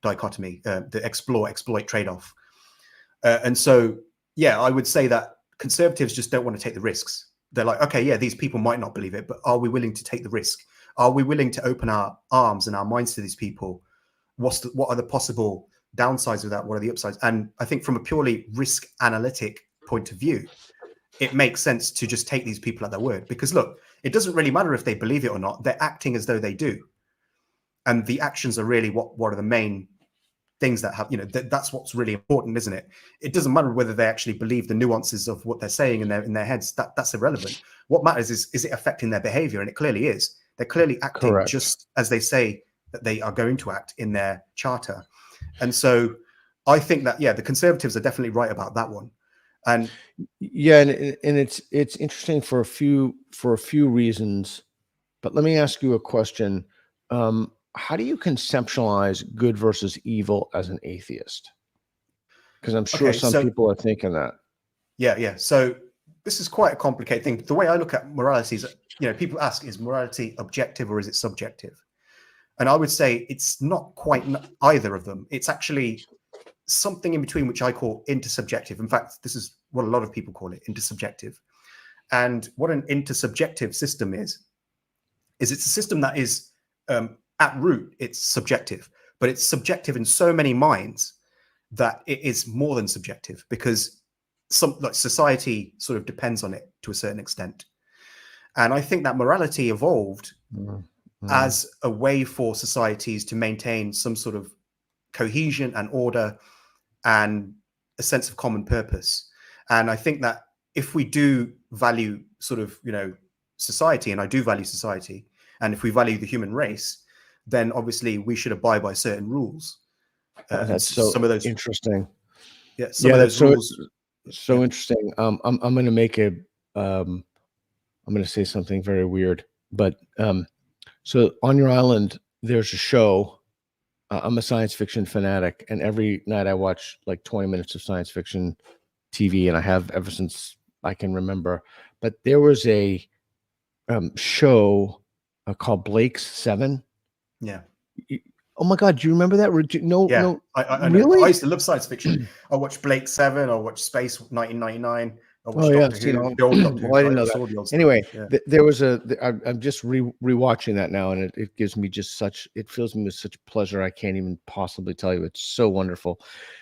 dichotomy, the exploit trade-off. And so, yeah, I would say that conservatives just don't want to take the risks. They're like, okay, yeah, these people might not believe it, but are we willing to take the risk? Are we willing to open our arms and our minds to these people? What are the possible downsides of that? What are the upsides? And I think from a purely risk analytic point of view, it makes sense to just take these people at their word, because look, it doesn't really matter if they believe it or not. They're acting as though they do. And the actions are really what are the main things that have, that's what's really important, isn't it? It doesn't matter whether they actually believe the nuances of what they're saying in their heads. That's irrelevant. What matters is it affecting their behavior? And it clearly is. They're clearly acting Correct. just as they say that they are going to act in their charter. And so I think that, yeah, the conservatives are definitely right about that one. And yeah, and it's interesting for a few reasons. But let me ask you a question. How do you conceptualize good versus evil as an atheist? Because I'm sure some people are thinking that. Yeah. So this is quite a complicated thing. The way I look at morality is, people ask, is morality objective or is it subjective? And I would say it's not quite either of them. It's actually something in between, which I call intersubjective. In fact, this is what a lot of people call it, intersubjective. And what an intersubjective system is it's a system that is, at root, it's subjective, but it's subjective in so many minds that it is more than subjective, because society sort of depends on it to a certain extent. And I think that morality evolved as a way for societies to maintain some sort of cohesion and order and a sense of common purpose. And I think that if we do value sort of, society, and I do value society, and if we value the human race, then obviously we should abide by certain rules. That's so some of those interesting. Yeah, some of those rules. So interesting. I'm going to make I'm going to say something very weird, but so on your island, there's a show. I'm a science fiction fanatic, and every night I watch like 20 minutes of science fiction TV, and I have ever since I can remember. But there was a show called Blake's 7. Yeah. Oh my God, do you remember that? No, yeah. No. I really? I used to love science fiction. I watched Blake 7. I watched Space 1999. I watched Doctor Who. The old Doctor Who. Well, I didn't know that. Anyway, there was I'm just rewatching that now, and it gives me it fills me with such pleasure. I can't even possibly tell you. It's so wonderful.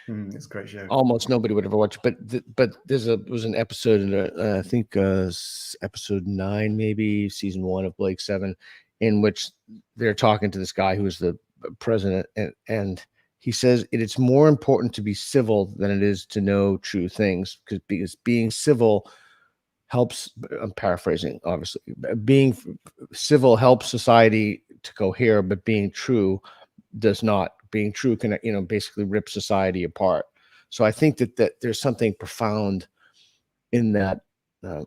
It's a great show. Almost nobody would ever watch it, but there was an episode in I think episode 9, maybe season 1 of Blake 7, in which they're talking to this guy who is the president, and he says it's more important to be civil than it is to know true things, because being civil helps. I'm paraphrasing, obviously. Being civil helps society to cohere, but being true does not. Being true can, basically rip society apart. So I think that there's something profound in that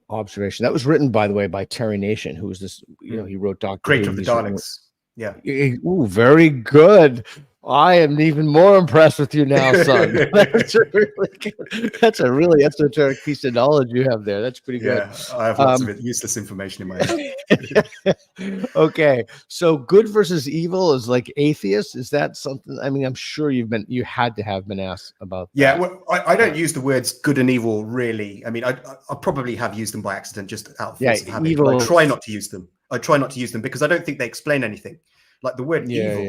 observation. That was written, by the way, by Terry Nation, who was this. He wrote Doctor Who. Creator of the Daleks. Yeah. Ooh, very good. I am even more impressed with you now, son. That's a really esoteric piece of knowledge you have there. That's pretty good. Yeah, I have lots of useless information in my head. Okay, so good versus evil is like atheist. Is that something? I mean, I'm sure you had to have been asked about that. Yeah, well, I don't use the words good and evil really. I mean, I probably have used them by accident, just out of force of habit. Evil. I try not to use them. Because I don't think they explain anything. Like the word evil,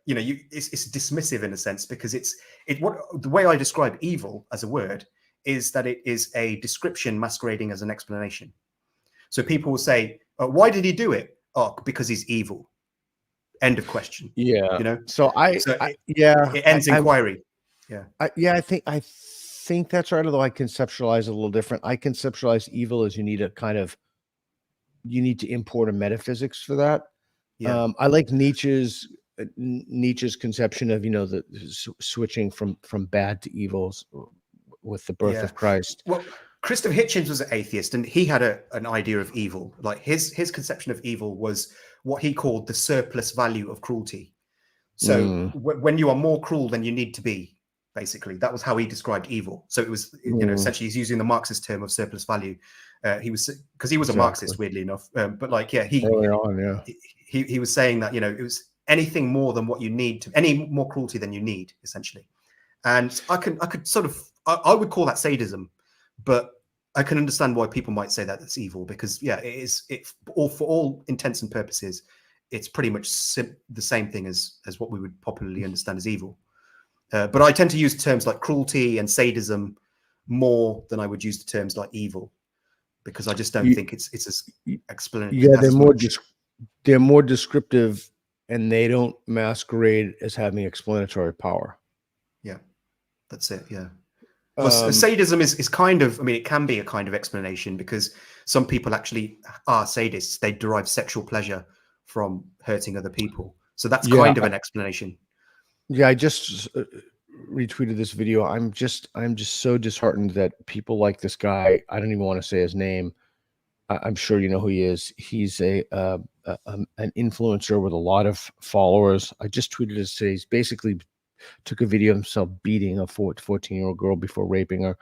it's dismissive in a sense, because the way I describe evil as a word is that it is a description masquerading as an explanation. So people will say, why did he do it? Oh, because he's evil. End of question. Yeah. It ends inquiry. I think that's right. Although I conceptualize it a little different. I conceptualize evil as you need to import a metaphysics for that. Yeah. I like Nietzsche's conception of, the switching from bad to evils with the birth of Christ. Well, Christopher Hitchens was an atheist, and he had an idea of evil. Like his conception of evil was what he called the surplus value of cruelty. So when you are more cruel than you need to be, basically, that was how he described evil. So it was, essentially, he's using the Marxist term of surplus value. He was a Marxist, weirdly enough. But like, he was saying that, it was anything more than what you need to, any more cruelty than you need, essentially. And I could sort of, I would call that sadism, but I can understand why people might say that it's evil, because for all intents and purposes, it's pretty much the same thing as what we would popularly understand as evil. But I tend to use terms like cruelty and sadism more than I would use the terms like evil, because I just don't think it's as explanatory. Yeah, they're more descriptive, and they don't masquerade as having explanatory power. Yeah, that's it. Yeah. Well, sadism is kind of, it can be a kind of explanation, because some people actually are sadists. They derive sexual pleasure from hurting other people. So that's kind of an explanation. Yeah, I just retweeted this video. I'm just so disheartened that people like this guy. I don't even want to say his name. I'm sure you know who he is. He's an influencer with a lot of followers. I just tweeted this today. He's basically took a video of himself beating a 14-year-old girl before raping her.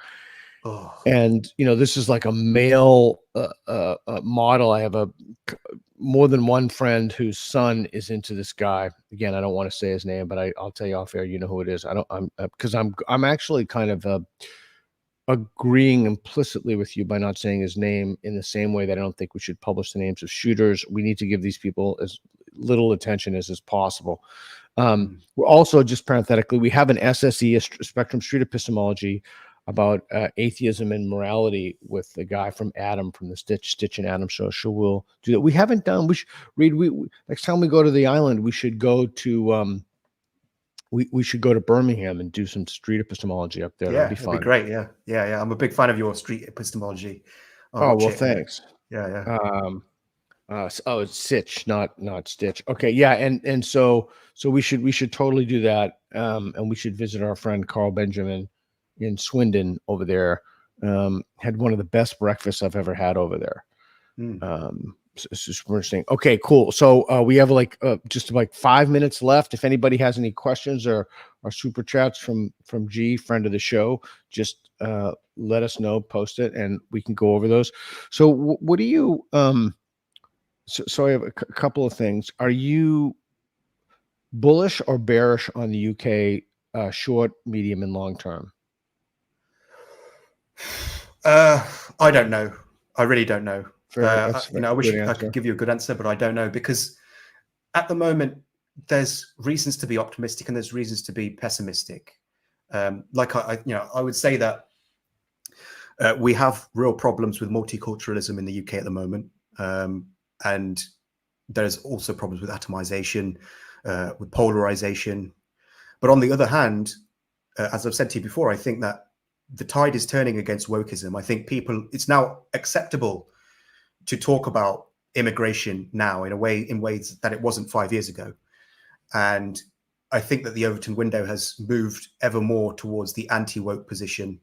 Oh. And this is like a male model. I have more than one friend whose son is into this guy. Again, I don't want to say his name, but I'll tell you off air. You know who it is. I'm actually kind of agreeing implicitly with you by not saying his name, in the same way that I don't think we should publish the names of shooters. We need to give these people as little attention as possible. We're also, just parenthetically, we have an SSE, a Spectrum Street Epistemology, about atheism and morality with the guy from Adam, from the Stitch and Adam show. So we'll do that. We haven't done. We should read. Next time we go to the island, we should go to we should go to Birmingham and do some street epistemology up there. Yeah, that'd be fun. Be great. Yeah. I'm a big fan of your street epistemology. Thanks. Yeah. It's Sitch, not Stitch. Okay, yeah, and so we should totally do that. And we should visit our friend Carl Benjamin in Swindon over there. Had one of the best breakfasts I've ever had over there. It's just interesting. Okay, cool. So we have just like 5 minutes left. If anybody has any questions or super chats from G, friend of the show, just let us know, post it, and we can go over those. So what do you So I have a couple of things. Are you bullish or bearish on the UK short, medium, and long term? I don't know. I really don't know. I wish I could give you a good answer, but I don't know, because at the moment there's reasons to be optimistic and there's reasons to be pessimistic. I would say that we have real problems with multiculturalism in the UK at the moment. And there's also problems with atomization, with polarization. But on the other hand, as I've said to you before, I think that the tide is turning against wokeism. I think it's now acceptable to talk about immigration now in ways that it wasn't 5 years ago. And I think that the Overton window has moved ever more towards the anti-woke position.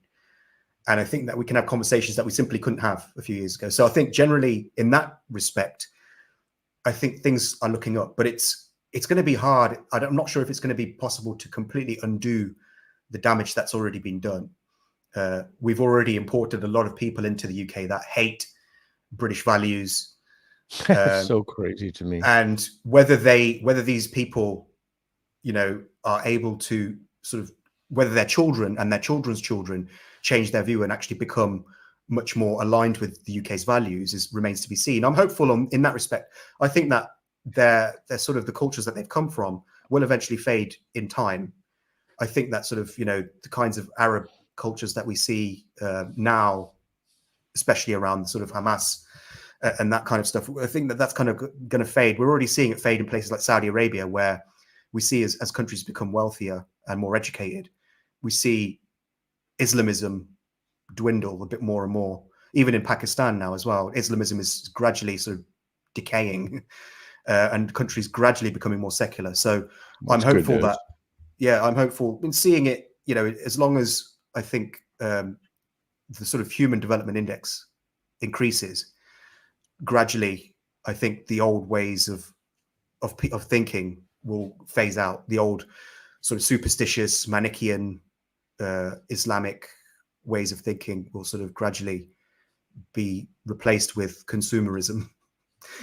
And I think that we can have conversations that we simply couldn't have a few years ago. So I think generally in that respect, I think things are looking up, but it's going to be hard. I'm not sure if it's going to be possible to completely undo the damage that's already been done. We've already imported a lot of people into the UK that hate British values. So crazy to me. And whether these people, are able to sort of, whether their children and their children's children change their view and actually become much more aligned with the UK's values remains to be seen. I'm hopeful in that respect. I think that they're sort of the cultures that they've come from will eventually fade in time. I think that sort of, the kinds of Arab cultures that we see now, especially around sort of Hamas and that kind of stuff, I think that that's kind of going to fade. We're already seeing it fade in places like Saudi Arabia, where we see as countries become wealthier and more educated, we see Islamism dwindle a bit more and more. Even in Pakistan now as well, Islamism is gradually sort of decaying. and countries gradually becoming more secular. So That's I'm hopeful that, I'm hopeful in seeing it, as long as I think the sort of human development index increases gradually, I think the old ways of thinking will phase out. The old sort of superstitious Manichaean Islamic ways of thinking will sort of gradually be replaced with consumerism,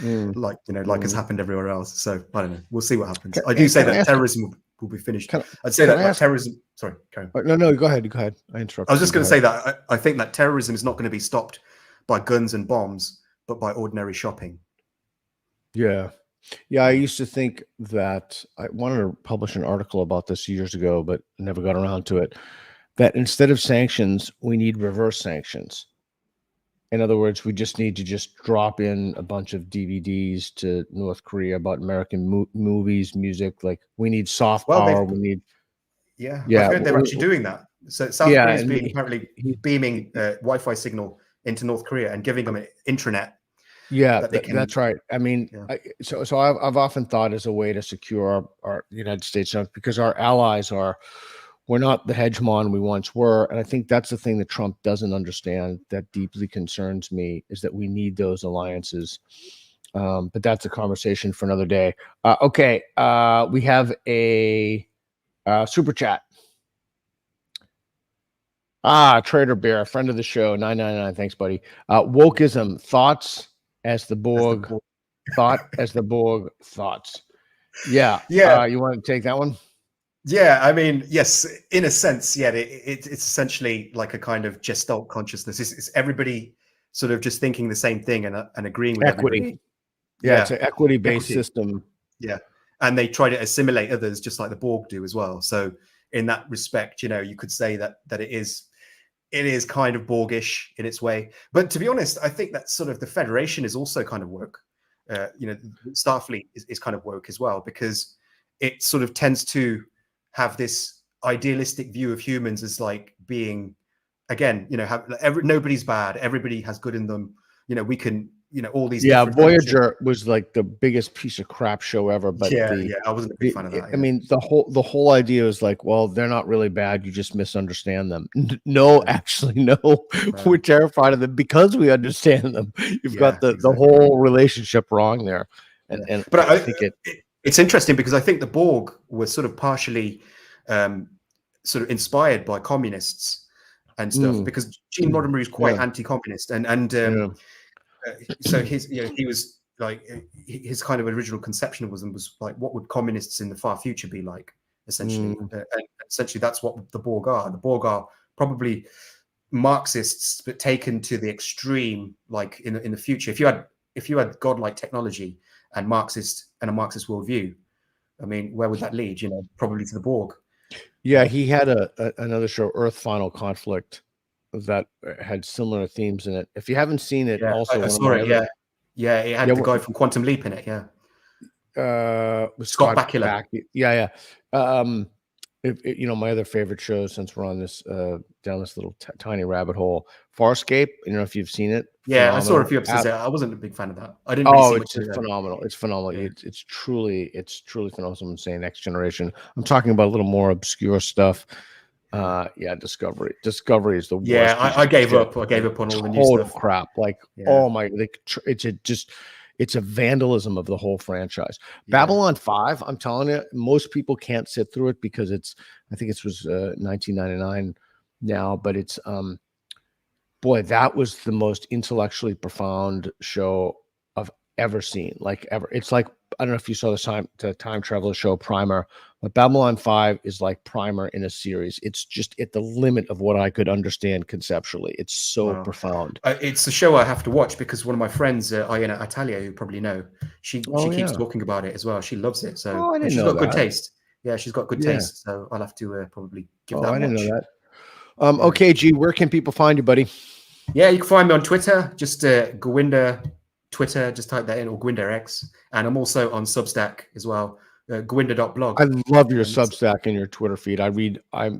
like has happened everywhere else. So I don't know. We'll see what happens. I do say that terrorism will be finished. I'd say that terrorism. Sorry, Karen. No, go ahead. Go ahead. I interrupted. I was just going to say that I think that terrorism is not going to be stopped by guns and bombs, but by ordinary shopping. Yeah. I used to think that I wanted to publish an article about this years ago, but never got around to it. That instead of sanctions, we need reverse sanctions. In other words, we just need to just drop in a bunch of DVDs to North Korea about American movies, music. Like we need soft power. We need. Yeah. I've heard they're actually doing that. So South Korea is apparently beaming Wi-Fi signal into North Korea and giving them an intranet. Yeah, that's right. I mean, so I've often thought as a way to secure our United States, because our allies we're not the hegemon we once were. And I think that's the thing that Trump doesn't understand that deeply concerns me, is that we need those alliances. But that's a conversation for another day. Okay. We have a super chat. Trader Bear, friend of the show, 999. Thanks, buddy. Wokeism, thoughts as the Borg, thoughts. Yeah. You want to take that one? Yeah, I mean, yes, in a sense, it's essentially like a kind of gestalt consciousness. It's everybody sort of just thinking the same thing and agreeing with equity. Everybody. Yeah, it's an equity-based system. Yeah, and they try to assimilate others just like the Borg do as well. So in that respect, you could say that it is kind of Borgish in its way. But to be honest, I think that sort of the Federation is also kind of woke. Starfleet is kind of woke as well, because it sort of tends to have this idealistic view of humans as like being, again, nobody's bad, everybody has good in them. We can, all these. Voyager was like the biggest piece of crap show ever. But I wasn't a big fan of that. I mean, the whole idea is like, well, they're not really bad. You just misunderstand them. No, actually, no. We're terrified of them because we understand them. You've got the whole relationship wrong there. But I think it's interesting because I think the Borg was sort of partially sort of inspired by communists and stuff, because Gene Roddenberry is quite anti-communist, and so he was like, his kind of original conception of them was like, what would communists in the far future be like, essentially. And essentially that's what the Borg are. The Borg are probably Marxists, but taken to the extreme, like in the future. If you had godlike technology and a Marxist worldview, I mean, where would that lead? Probably to the Borg. Yeah, he had another show, Earth Final Conflict, that had similar themes in it. If you haven't seen it, also I saw it. It had the guy from Quantum Leap in it. Scott Bakula. My other favorite show, since we're on this down this little tiny rabbit hole, Farscape. I don't know if you've seen it. I saw a few episodes there. I wasn't a big fan of that. I didn't. It's phenomenal. It's phenomenal. Yeah. It's truly phenomenal. Someone saying Next Generation. I'm talking about a little more obscure stuff. Discovery is the worst. I gave up on all the new stuff. Crap. Like, oh my, it's a vandalism of the whole franchise. Babylon 5, I'm telling you, most people can't sit through it because I think it was 1999 now, but it's boy, that was the most intellectually profound show I've ever seen, like ever. It's like, I don't know if you saw the time traveler show Primer, but Babylon 5 is like Primer in a series. It's just at the limit of what I could understand conceptually. It's so profound. It's a show I have to watch because one of my friends, Ayana Atalia, who you probably know, she keeps talking about it as well. She loves it. So she's got good taste. Yeah, she's got good taste. So I'll have to probably give that a watch. I didn't know that. Okay, G, where can people find you, buddy? Yeah, you can find me on Twitter, just Gurwinder Twitter, just type that in, or Gurwinder X. And I'm also on Substack as well, Gurwinder.blog. I love your Substack and your Twitter feed.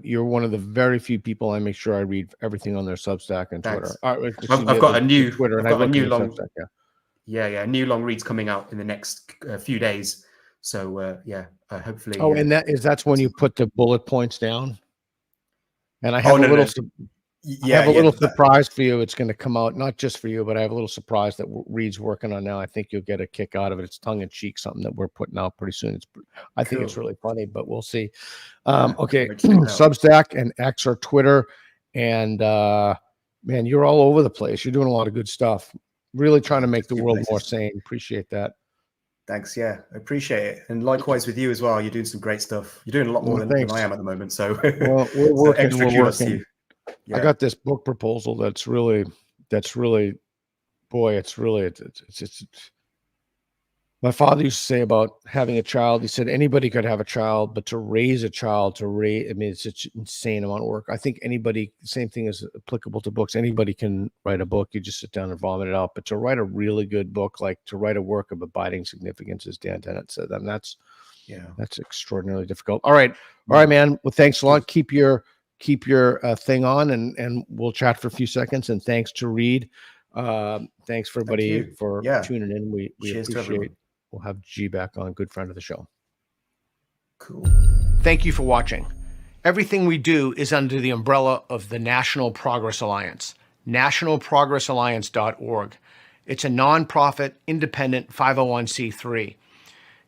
You're one of the very few people I make sure I read everything on their Substack and Twitter. I've got a new long. Substack, Yeah. New long reads coming out in the next few days. So hopefully. Oh, and that's when you put the bullet points down. And I have I have a little surprise for you. It's going to come out, not just for you, but I have a little surprise that Reed's working on now. I think you'll get a kick out of it. It's tongue in cheek, something that we're putting out pretty soon. I think it's really funny, but we'll see. Okay. Substack and X or Twitter. And man, you're all over the place. You're doing a lot of good stuff. Really trying to make the world more sane. Appreciate that. Thanks. Yeah, I appreciate it. And likewise with you as well. You're doing some great stuff. You're doing a lot more than I am at the moment. So, well, we're working. Extra kudos to you. Yeah. I got this book proposal that's really, boy, it's my father used to say about having a child. He said anybody could have a child, but to raise a child, I mean, it's such an insane amount of work. I think anybody, same thing is applicable to books. Anybody can write a book. You just sit down and vomit it out. But to write a really good book, like to write a work of abiding significance, as Dan Dennett said, and that's extraordinarily difficult. All right, man. Well, thanks a lot. Keep your thing on, and we'll chat for a few seconds. And thanks to Reed. Thanks for everybody for tuning in. We appreciate it. We'll have G back on, good friend of the show. Cool. Thank you for watching. Everything we do is under the umbrella of the National Progress Alliance, nationalprogressalliance.org. It's a nonprofit, independent 501c3.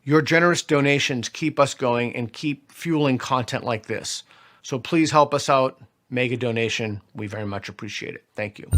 Your generous donations keep us going and keep fueling content like this. So please help us out. Make a donation. We very much appreciate it. Thank you.